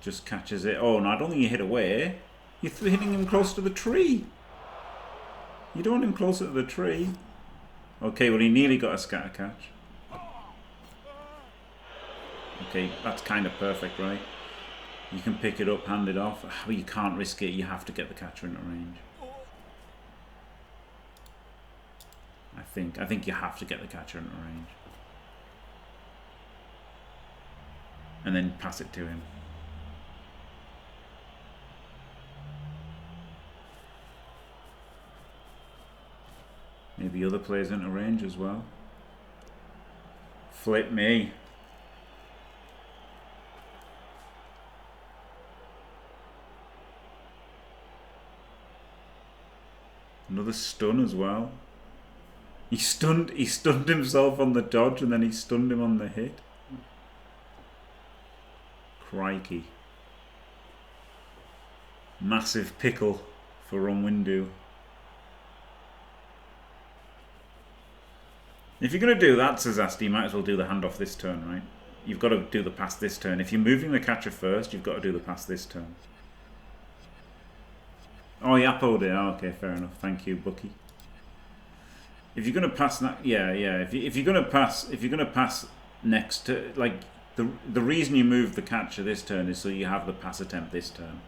just catches it. Oh no, I don't think you hit away. You're hitting him close to the tree. You don't want him closer to the tree. Okay, well he nearly got a scatter catch. Okay, that's kind of perfect, right? You can pick it up, hand it off, but you can't risk it. You have to get the catcher into range. I think you have to get the catcher into range. And then pass it to him. Maybe other players into range as well. Flip me. Another stun as well. He stunned himself on the dodge and then he stunned him on the hit. Crikey. Massive pickle for Romwindu. If you're going to do that, says Asti, you might as well do the handoff this turn, right? You've got to do the pass this turn. If you're moving the catcher first, you've got to do the pass this turn. Oh, he appoed it. Oh, okay, fair enough. Thank you, Bucky. If you're going to pass that, yeah. If you're going to pass next to, like, the reason you move the catcher this turn is so you have the pass attempt this turn.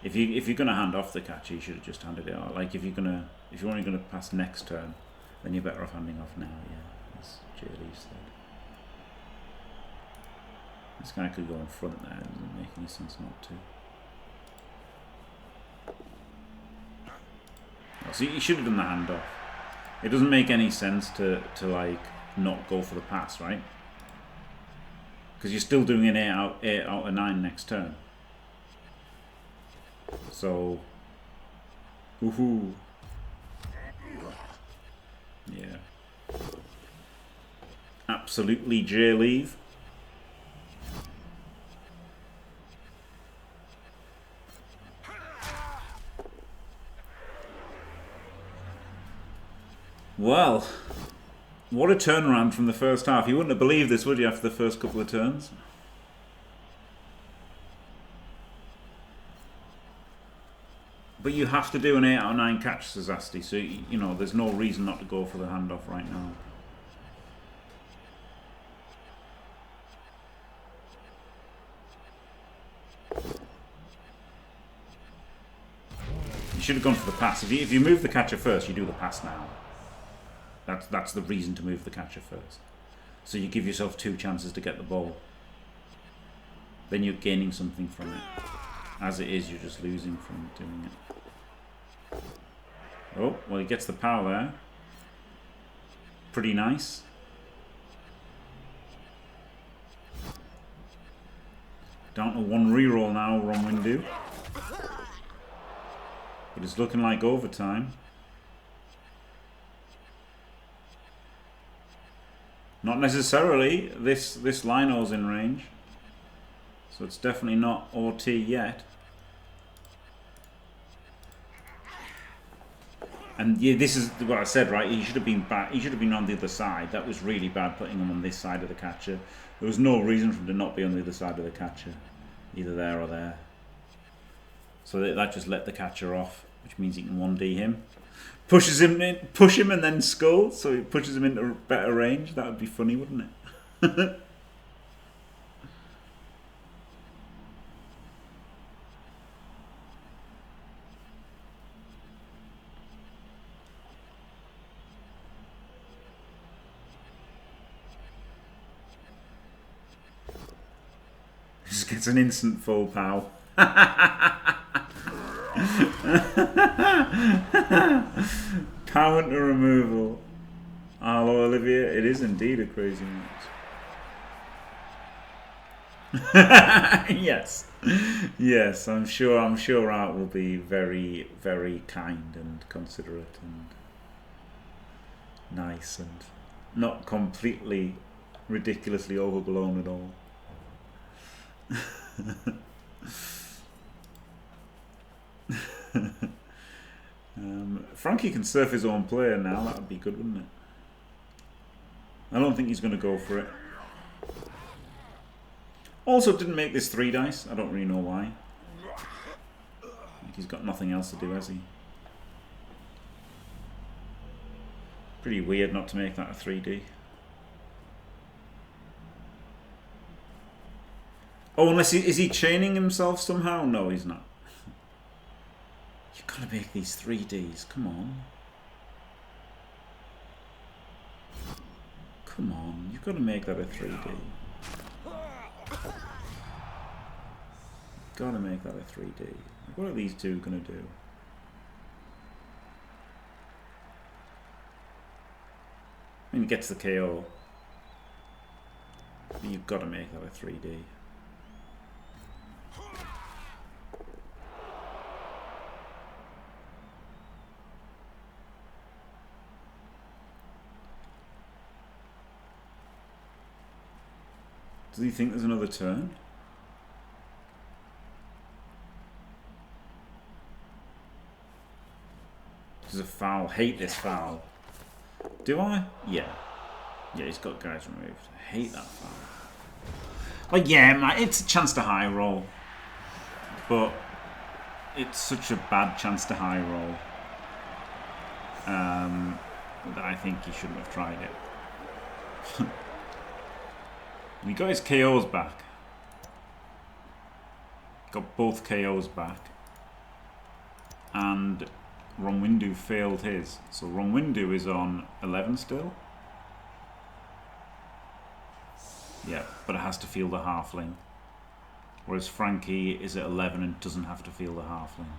If you're going to hand off the catcher, you should have just handed it out. Like if you're only going to pass next turn, then you're better off handing off now. Yeah, as J-Lee said. This guy could go in front there. It doesn't make any sense not to. So you should have done the handoff. It doesn't make any sense to like not go for the pass, right? Because you're still doing an 8 out of 9 next turn. So, woohoo! Yeah, absolutely J-Leave. Well, what a turnaround from the first half. You wouldn't have believed this, would you, after the first couple of turns? But you have to do an 8 out of 9 catch, says Asti, so, you know, there's no reason not to go for the handoff right now. You should have gone for the pass. If you move the catcher first, you do the pass now. That's the reason to move the catcher first. So you give yourself 2 chances to get the ball. Then you're gaining something from it. As it is, you're just losing from doing it. Oh, well, he gets the power there. Pretty nice. Down to 1 reroll now, Romwindu. But it's looking like overtime. Not necessarily. This Lino's in range. So it's definitely not OT yet. And yeah, this is what I said, right? He should have been back. He should have been on the other side. That was really bad putting him on this side of the catcher. There was no reason for him to not be on the other side of the catcher, either there or there. So that just let the catcher off, which means he can 1D him. Pushes him in, push him and then skull, so he pushes him into better range. That would be funny, wouldn't it? Just gets an instant full pow. Counter removal. Hello, Olivia. It is indeed a crazy match. Yes, yes. I'm sure Art will be very, very kind and considerate and nice and not completely ridiculously overblown at all. Frankie can surf his own player now. That would be good, wouldn't it? I don't think he's going to go for it. Also, didn't make this 3 dice. I don't really know why. Like he's got nothing else to do, has he? Pretty weird not to make that a 3D. Oh, unless is he chaining himself somehow? No, he's not. You've got to make these 3Ds. Come on. Come on, you've got to make that a 3D. Got to make that a 3D. What are these two going to do? I mean, it gets the KO. But you've got to make that a 3D. Does he think there's another turn? This is a foul. Hate this foul. Do I? Yeah. Yeah, he's got guys removed. I hate that foul. Like, yeah, man, it's a chance to high roll. But it's such a bad chance to high roll that I think he shouldn't have tried it. He got his KOs back. Got both KOs back. And Romwindu failed his. So Romwindu is on 11 still. Yeah, but it has to feel the halfling. Whereas Frankie is at 11 and doesn't have to feel the halfling.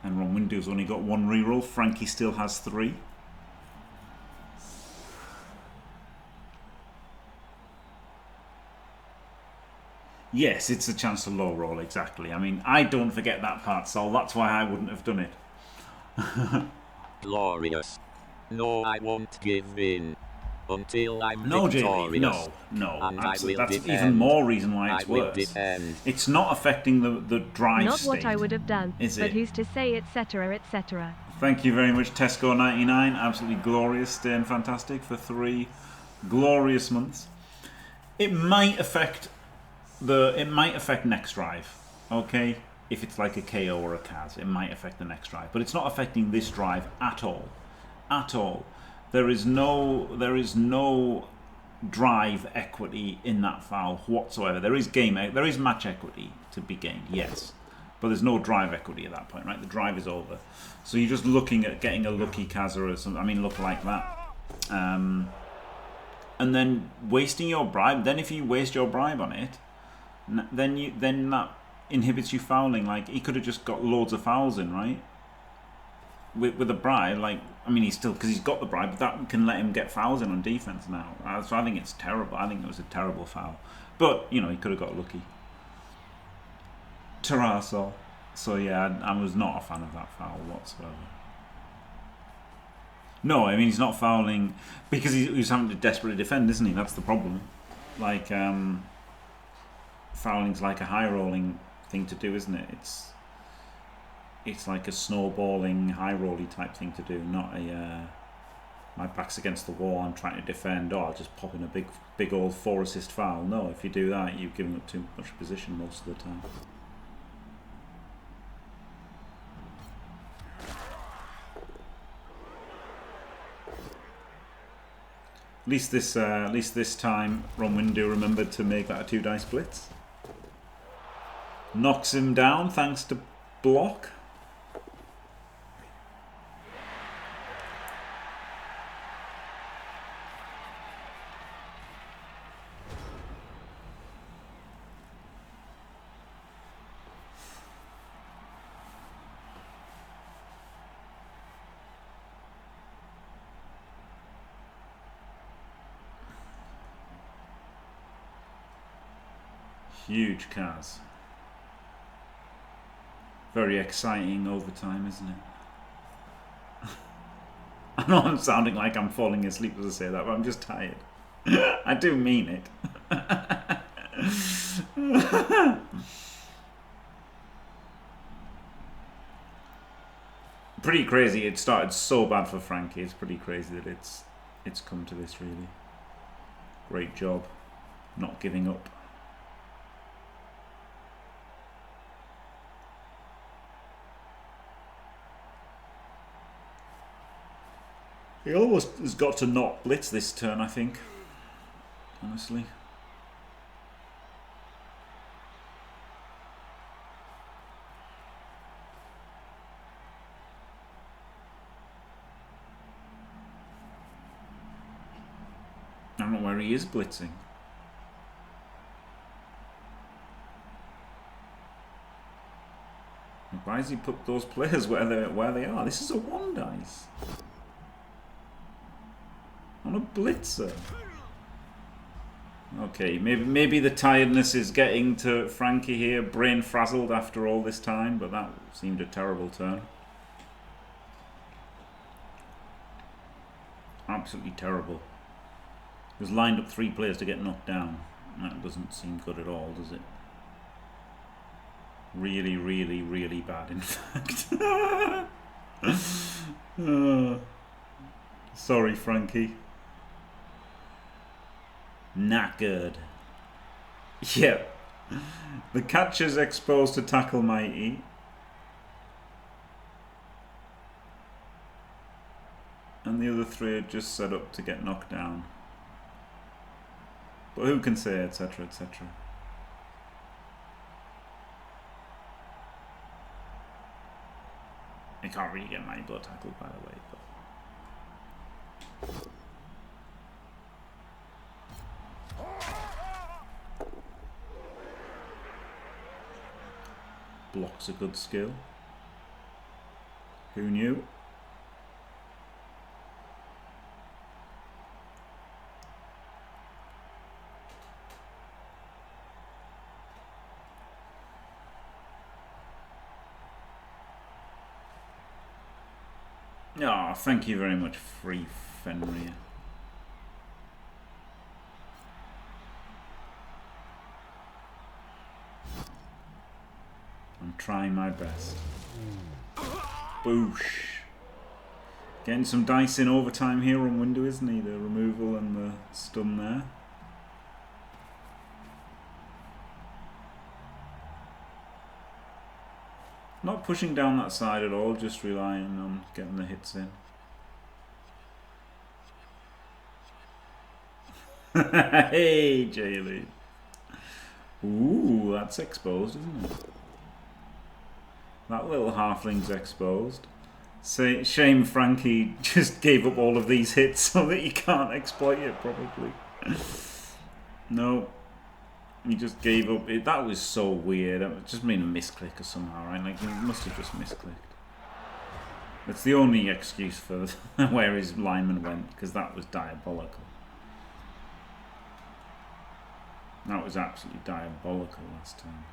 And Romwindu's only got 1 reroll. Frankie still has 3. Yes, it's a chance to low roll, exactly. I mean, I don't forget that part, Sol. That's why I wouldn't have done it. Glorious. No, I won't give in until I'm no, victorious. Jamie, no. And That's defend. even more reason why it's I will worse. Defend. It's not affecting the drive Not state. what I would have done, is but it? who's to say, etc., etc. Thank you very much, Tesco99. Absolutely glorious, staying fantastic for 3 glorious months. It might affect next drive, okay? If it's like a KO or a Kaz, it might affect the next drive, but it's not affecting this drive at all. At all. There is no drive equity in that foul whatsoever. There is match equity to be gained, yes, but there's no drive equity at that point, right? The drive is over, so you're just looking at getting a lucky Kaz or something. I mean, look like that, and then wasting your bribe. Then if you waste your bribe on it, then that inhibits you fouling. Like, he could have just got loads of fouls in, right? With a bribe, like, I mean, he's still, because he's got the bribe, but that can let him get fouls in on defense now. So I think it's terrible. I think it was a terrible foul. But, you know, he could have got lucky. Tarasso. So yeah, I was not a fan of that foul whatsoever. No, I mean, he's not fouling because he's having to desperately defend, isn't he? That's the problem. Like, fouling's like a high rolling thing to do, isn't it? It's like a snowballing, high rolly type thing to do, not a my back's against the wall, I'm trying to defend, I'll just pop in a big old 4 assist foul. No, if you do that, you're giving up too much position most of the time. At least this time, Romwindu remembered to make that a 2 dice blitz. Knocks him down thanks to block. Huge Kaz. Very exciting overtime, isn't it? I know I'm sounding like I'm falling asleep as I say that, but I'm just tired. I do mean it. Pretty crazy. It started so bad for Frankie. It's pretty crazy that it's come to this, really. Great job. Not giving up. He almost has got to not blitz this turn, I think. Honestly. don't know where he is blitzing. Why has he put those players where they are? This is a 1 dice. On a blitzer. Okay, maybe the tiredness is getting to Frankie here, brain frazzled after all this time, but that seemed a terrible turn. Absolutely terrible. He was lined up 3 players to get knocked down. That doesn't seem good at all, does it? Really, really, really bad, in fact. Sorry, Frankie. Not good. Yeah. The catcher's exposed to tackle mighty. And the other 3 are just set up to get knocked down. But who can say, etc., etc. I can't really get mighty blow tackled, by the way. But block's a good skill. Who knew? Oh, thank you very much, Free Fenrir. I'm trying my best. Boosh. Getting some dice in overtime here on Romwindu, isn't he? The removal and the stun there. Not pushing down that side at all, just relying on getting the hits in. Hey, Jaylee. Ooh, that's exposed, isn't it? That little halfling's exposed. Shame Frankie just gave up all of these hits so that he can't exploit it, probably. No. He just gave up. That was so weird. It just made a misclick or somehow, right? Like, he must have just misclicked. That's the only excuse for where his lineman went, because that was diabolical. That was absolutely diabolical last time.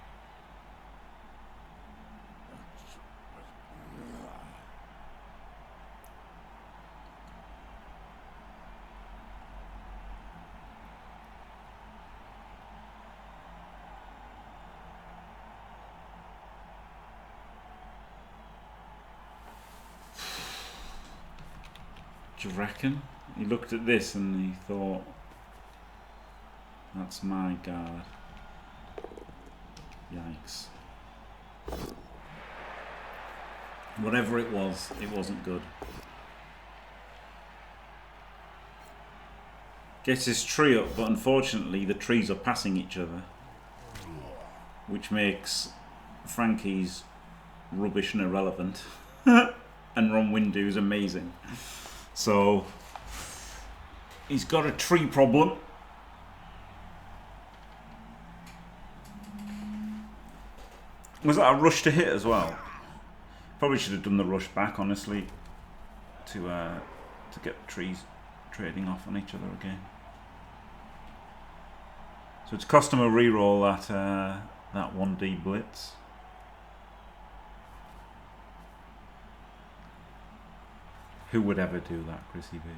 Do you reckon? He looked at this and he thought, that's my guard. Yikes. Whatever it wasn't good. Gets his tree up, but unfortunately the trees are passing each other, which makes Frankie's rubbish and irrelevant. And Romwindu's amazing. So he's got a tree problem. Was that a rush to hit as well? Probably should have done the rush back, honestly, to get the trees trading off on each other again. So it's cost him a reroll that 1D blitz. Who would ever do that, Chrissy B?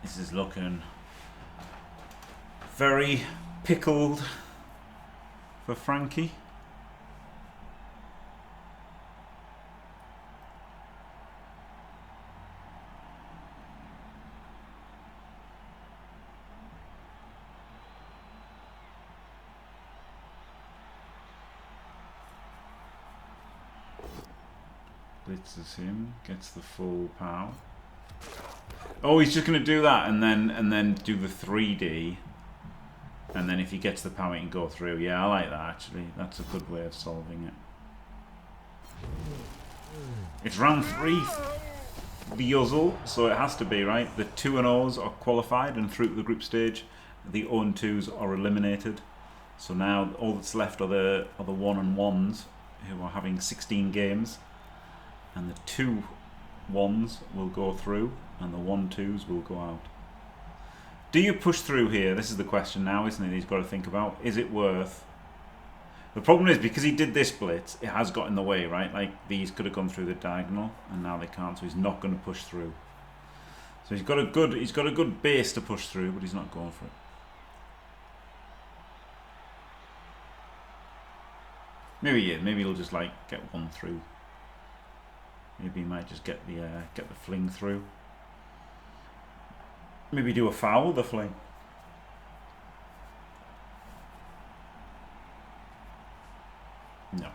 This is looking very pickled for Frankie. Blitzes him, gets the full pow. Oh, he's just going to do that and then do the 3D. And then if he gets the power, he can go through. Yeah, I like that, actually. That's a good way of solving it. It's round 3, the Yuzzle, so it has to be, right? The 2 and O's are qualified and through to the group stage. The 0 and 2s are eliminated. So now all that's left are the 1 and 1s who are having 16 games, and the 2 1s will go through and the 1 2s will go out. Do you push through here? This is the question now, isn't it? He's got to think about. Is it worth? The problem is, because he did this blitz, it has got in the way, right? Like, these could have gone through the diagonal, and now they can't, so he's not going to push through. So he's got a good base to push through, but he's not going for it. Maybe he'll just like get 1 through. Maybe he might just get the fling through. Maybe do a foul with the fling. No.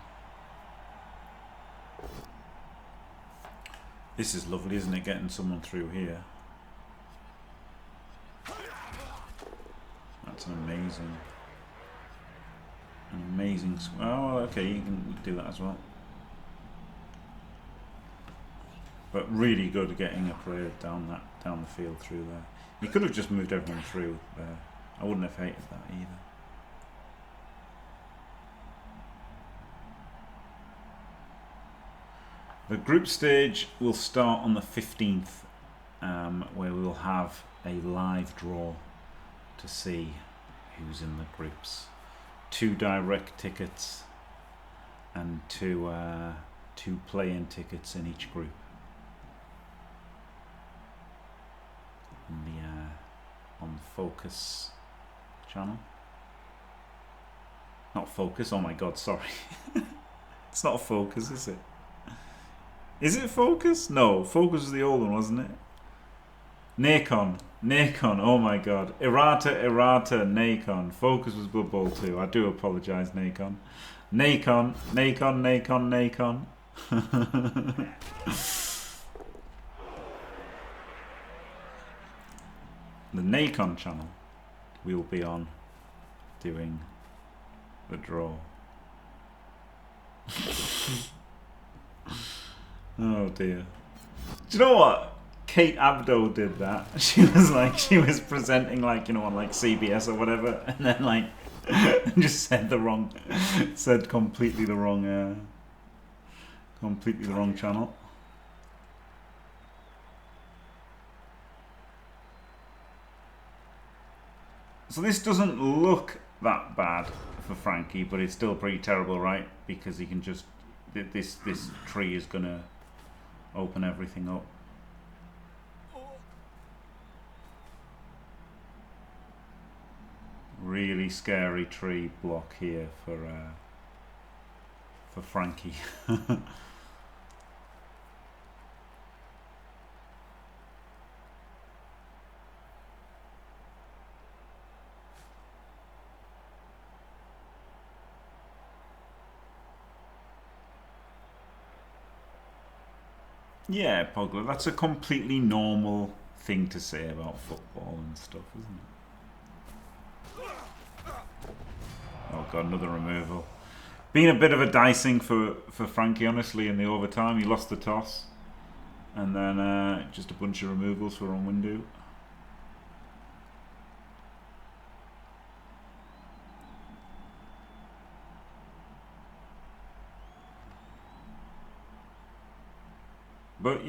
This is lovely, isn't it? Getting someone through here. That's an amazing. Oh, okay, you can do that as well. But really good at getting a player down the field through there. You could have just moved everyone through there. I wouldn't have hated that either. The group stage will start on the 15th, where we will have a live draw to see who's in the groups. 2 direct tickets and 2 play-in tickets in each group. On the Focus channel. Not Focus. Oh my God! Sorry, it's not Focus, is it? Is it Focus? No, Focus was the old one, wasn't it? Nacon, oh my God. Errata, Nacon. Focus was Blood Bowl 2. I do apologise, Nacon. Nacon. The Nacon channel we'll be on doing the draw. Oh dear. Do you know what? Kate Abdo did that. She was presenting like, on like CBS or whatever, and then like just said completely the wrong channel. So this doesn't look that bad for Frankie, but it's still pretty terrible, right? Because he can just this tree is gonna open everything up. Really scary tree block here for Frankie. Yeah, Pogler, that's a completely normal thing to say about football and stuff, isn't it? Oh God, another removal. Been a bit of a dicing for Frankie, honestly, in the overtime. He lost the toss. And then just a bunch of removals for Romwindu. But,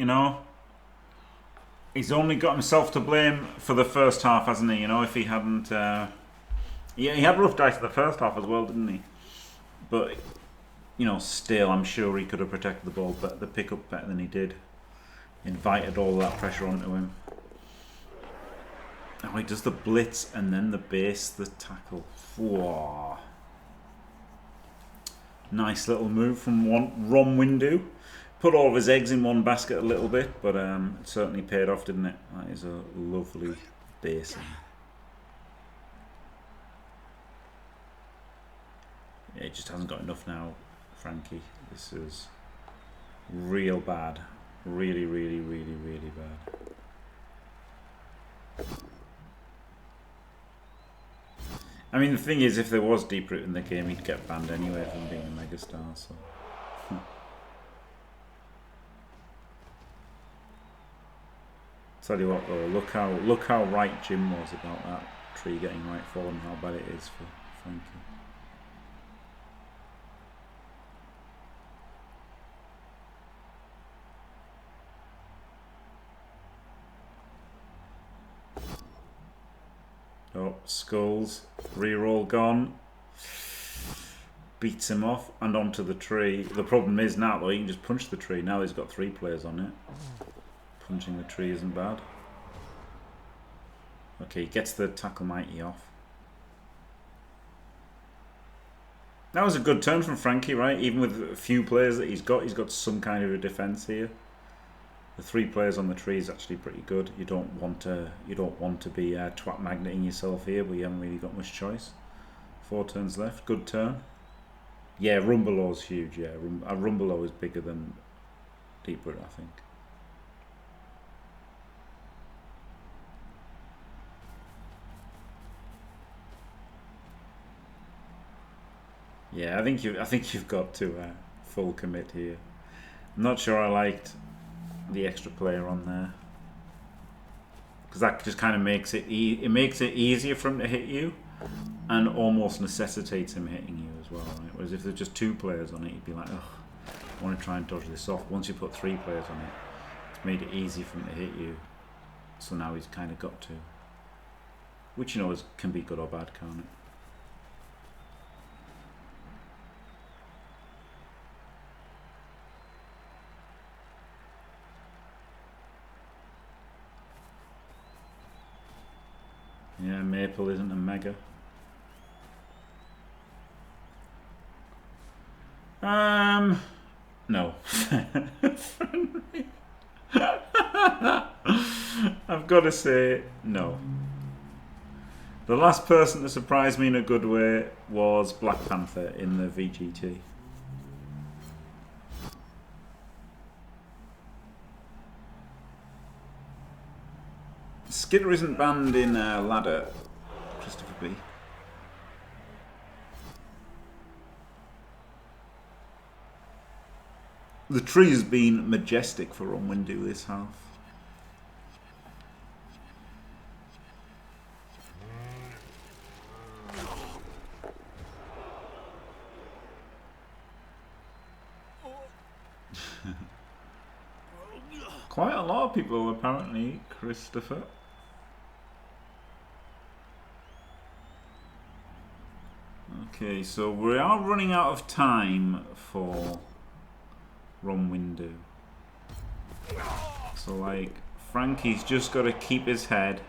he's only got himself to blame for the first half, hasn't he? If he hadn't... Yeah, he had rough dice in the first half as well, didn't he? But, still, I'm sure he could have protected the ball, but the pickup better than he did. Invited all that pressure onto him. Oh, he does the blitz and then the base, the tackle. Whoa. Nice little move from Romwindu. Put all of his eggs in one basket a little bit, but it certainly paid off, didn't it? That is a lovely base. Yeah, it just hasn't got enough now, Frankie. This is real bad. Really, really, really, really bad. I mean, the thing is, if there was deep root in the game, he'd get banned anyway from being a megastar, so... Tell you what though, look how right Jim was about that tree getting right forward and how bad it is for Frankie. Oh, skulls, reroll gone. Beats him off and onto the tree. The problem is now though, he can just punch the tree. Now he's got 3 players on it. Punching the tree isn't bad. Okay, he gets the tackle mighty off. That was a good turn from Frankie, right? Even with a few players that he's got some kind of a defense here. The 3 players on the tree is actually pretty good. You don't want to be twat magneting yourself here, but you haven't really got much choice. 4 turns left. Good turn. Yeah, Rumbalow's huge. Yeah, Rumbalow is bigger than Deeproot, I think. Yeah, I think you've got to full commit here. I'm not sure I liked the extra player on there because that just kind of makes it easier for him to hit you and almost necessitates him hitting you as well, right? Whereas if there's just 2 players on it, you'd be like, oh, I want to try and dodge this off. Once you put 3 players on it, it's made it easy for him to hit you. So now he's kind of got to, which you know can be good or bad, can't it? Yeah, Maple isn't a mega. No. I've got to say, no. The last person to surprise me in a good way was Black Panther in the VGT. Skitter isn't banned in ladder, Christopher B. The tree has been majestic for Romwindu this half. Quite a lot of people apparently, Christopher. Okay, so we are running out of time for Romwindu. So like, Frankie's just got to keep his head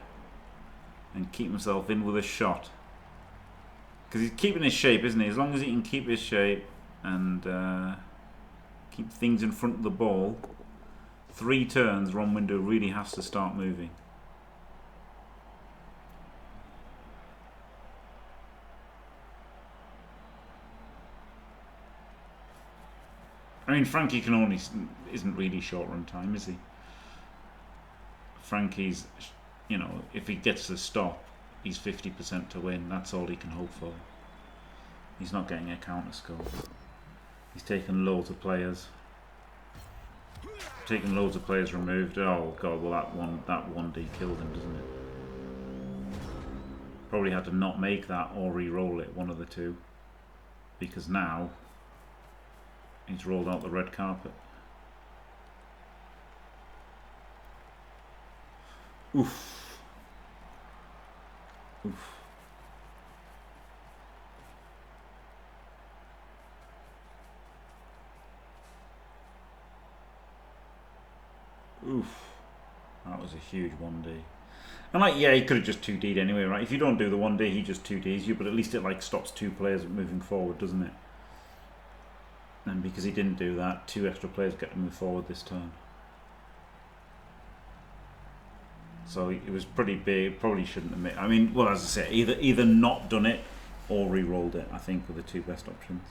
and keep himself in with a shot. Because he's keeping his shape, isn't he? As long as he can keep his shape and keep things in front of the ball, 3 turns, Romwindu really has to start moving. I mean, Frankie isn't really short run time, is he? Frankie's, you know, if he gets the stop, he's 50% to win. That's all he can hope for. He's not getting a counter score. He's taken loads of players. Taken loads of players removed. Oh god, well that 1D killed him, doesn't it? Probably had to not make that or re-roll it, one of the two. Because now he's rolled out the red carpet. Oof. Oof. Oof. That was a huge 1D. And like, yeah, he could have just 2D'd anyway, right? If you don't do the 1D, he just 2Ds you, but at least it like stops 2 players moving forward, doesn't it? And because he didn't do that, 2 extra players get to move forward this turn. So it was pretty big. Probably shouldn't have made. I mean, well, as I say, either not done it or re-rolled it. I think were the 2 best options.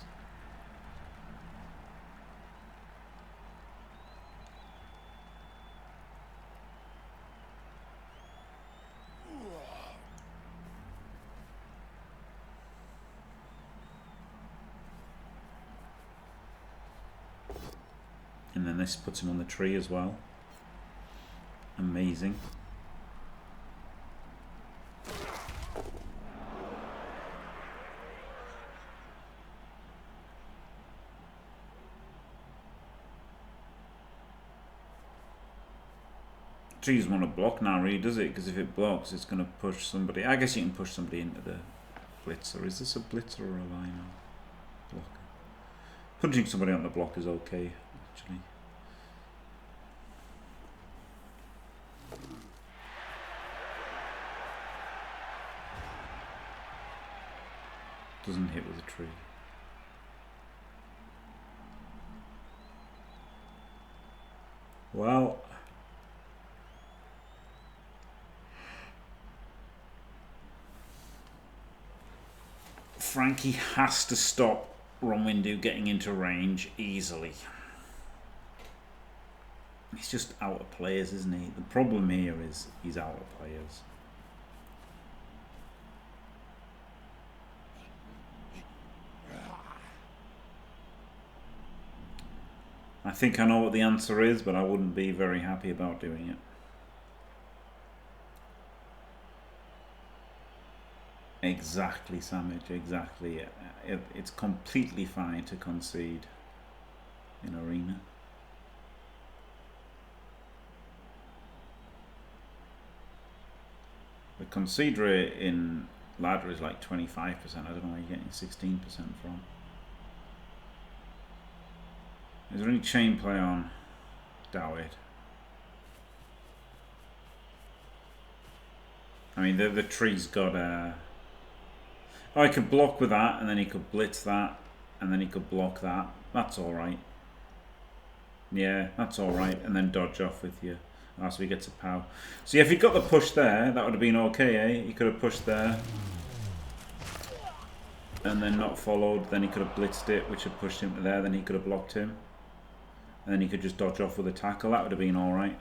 And then this puts him on the tree as well. Amazing. Tree doesn't want to block now, really, does it? Because if it blocks, it's going to push somebody. I guess you can push somebody into the blitzer. Is this a blitzer or a liner? Blocker. Punching somebody on the block is okay, actually. Doesn't hit with a tree. Well, Frankie has to stop Romwindu getting into range easily. He's just out of players, isn't he? The problem here is he's out of players. I think I know what the answer is, but I wouldn't be very happy about doing it. Exactly, Samage, exactly. It's completely fine to concede in arena. The concede rate in ladder is like 25%. I don't know where you're getting 16% from. Is there any chain play on Dawid? I mean, the tree's got a... Oh, I could block with that, and then he could blitz that, and then he could block that. That's alright. Yeah, that's alright. And then dodge off with you. Oh, so he gets a pow. So yeah, if he'd got the push there, that would have been okay, eh? He could have pushed there. And then not followed. Then he could have blitzed it, which had pushed him to there. Then he could have blocked him. And then he could just dodge off with a tackle. That would have been alright.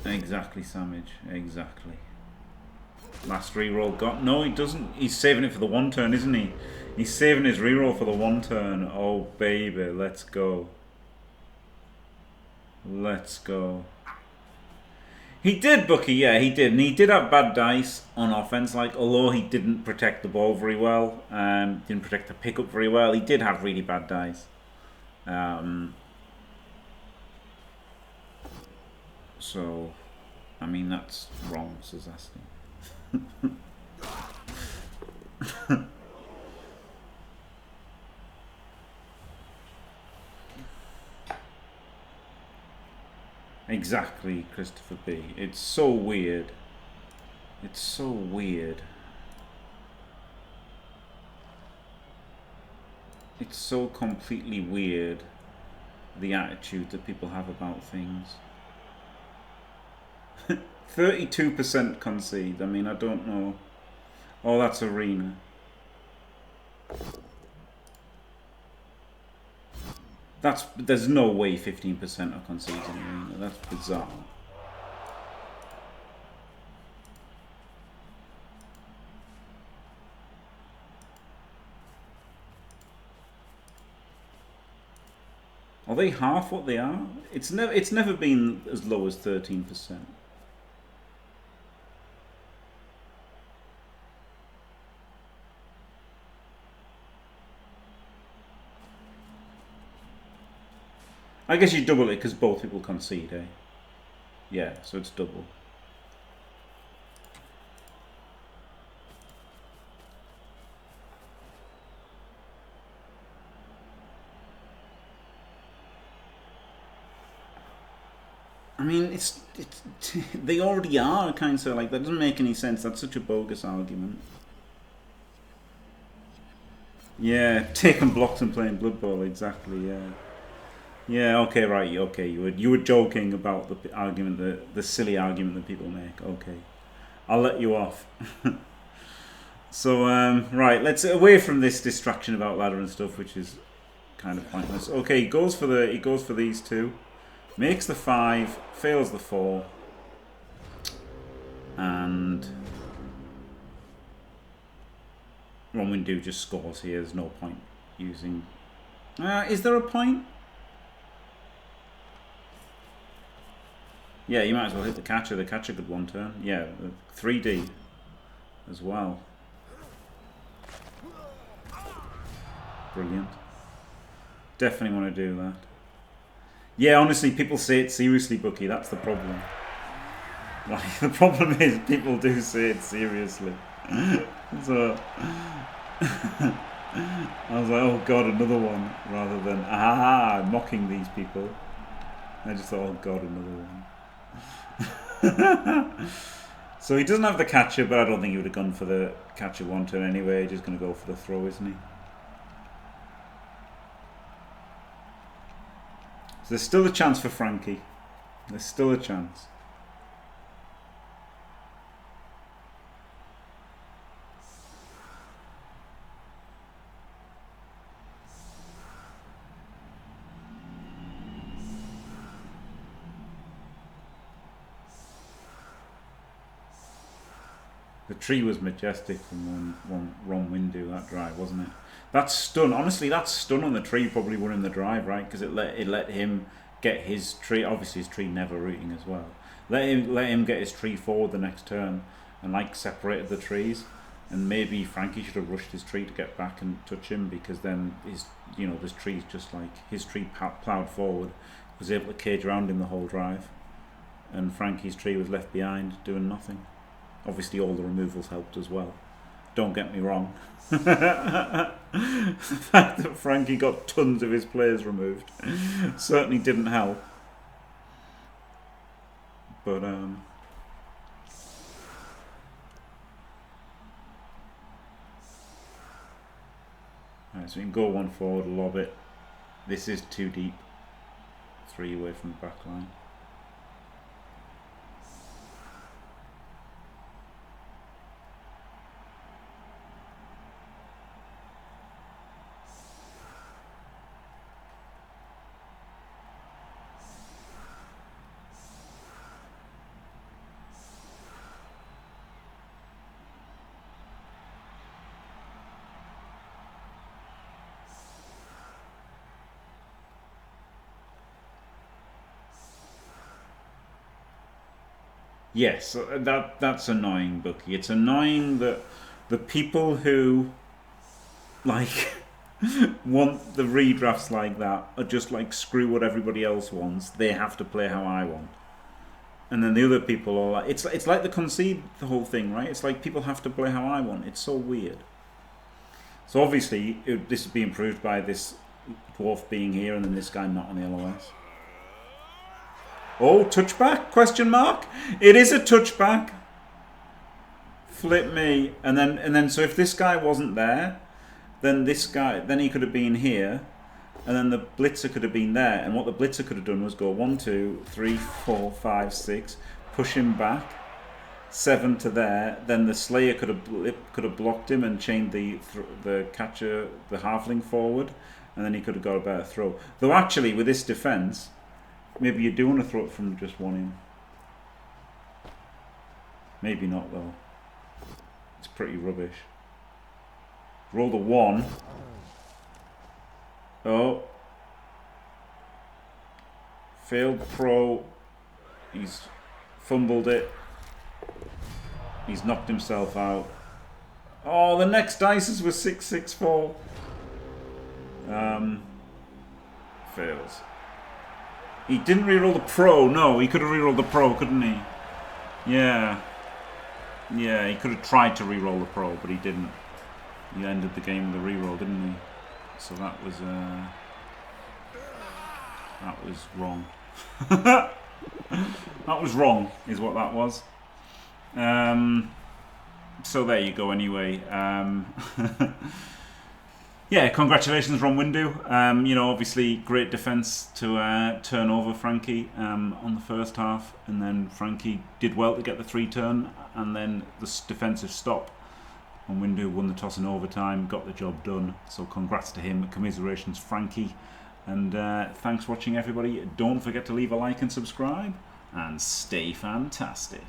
Exactly, Samage. Exactly. Last reroll got... No, he doesn't. He's saving it for the one turn, isn't he? He's saving his reroll for the one turn. Oh, baby. Let's go. Let's go. He did, Bucky. Yeah, he did. And he did have bad dice on offense. Like, although he didn't protect the ball very well. Didn't protect the pickup very well. He did have really bad dice. So, I mean, that's wrong, says Aston. Exactly, Christopher B. It's so weird. It's so weird. It's so completely weird, the attitude that people have about things. 32% concede. I mean, I don't know. Oh, that's arena. There's no way 15% are conceding arena. That's bizarre. Are they half what they are? It's never been as low as 13%. I guess you double it because both people concede, eh? Yeah, so it's double. I mean, it's they already are kind of like, that doesn't make any sense. That's such a bogus argument. Yeah, taking blocks and playing Blood Bowl, exactly. Yeah. Yeah, okay, right, okay. You were joking about the argument, the silly argument that people make. Okay, I'll let you off. So right, let's away from this distraction about ladder and stuff, which is kind of pointless. Okay, he goes for these two, makes the 5, fails the 4, and Romwindu just scores here. There's no point using. Is there a point? Yeah, you might as well hit the catcher. The catcher could one turn. Yeah, 3D as well. Brilliant. Definitely want to do that. Yeah, honestly, people say it seriously, Bucky. That's the problem. Like, the problem is people do say it seriously. So I was like, oh god, another one, rather than mocking these people. I just thought, oh god, another one. So he doesn't have the catcher, but I don't think he would have gone for the catcher one turn anyway. He's just going to go for the throw, isn't he? So there's still a chance for Frankie. There's still a chance. The tree was majestic from Romwindu, that drive, wasn't it? That stun, honestly, that stun on the tree probably won him the drive, right? Because it let him get his tree. Obviously, his tree never rooting as well. Let him get his tree forward the next turn, and like separated the trees. And maybe Frankie should have rushed his tree to get back and touch him, because then this tree's just like his tree ploughed forward, was able to cage around him the whole drive, and Frankie's tree was left behind doing nothing. Obviously, all the removals helped as well. Don't get me wrong. The fact that Frankie got tons of his players removed certainly didn't help. But right, so we can go one forward, lob it. This is too deep. 3 away from the back line. Yes, that's annoying, Bucky. It's annoying that the people who like want the redrafts like that are just like, screw what everybody else wants. They have to play how I want. And then the other people are like, it's like the concede the whole thing, right? It's like people have to play how I want. It's so weird. So obviously this would be improved by this dwarf being here and then this guy not on the LOS. Oh, touchback? Question mark? It is a touchback. Flip me. And then so if this guy wasn't there, then he could have been here, and then the blitzer could have been there. And what the blitzer could have done was go 1, 2, 3, 4, 5, 6, push him back, 7 to there. Then the Slayer could have blocked him and chained the catcher, the halfling forward, and then he could have got a better throw. Though actually with this defense, maybe you do want to throw it from just one in. Maybe not though. It's pretty rubbish. Roll the 1. Oh. Failed pro. He's fumbled it. He's knocked himself out. Oh, the next dices was 6, 6, 4. Fails. He didn't reroll the pro. No, he could have rerolled the pro, couldn't he? Yeah. Yeah, he could have tried to reroll the pro, but he didn't. He ended the game with a reroll, didn't he? So that was wrong. That was wrong, is what that was. So there you go. Anyway. Yeah, congratulations, Romwindu. Obviously great defence to turn over Frankie on the first half, and then Frankie did well to get the 3 turn, and then the defensive stop. Romwindu won the toss in overtime, got the job done. So congrats to him. Commiserations, Frankie. And thanks for watching, everybody. Don't forget to leave a like and subscribe, and stay fantastic.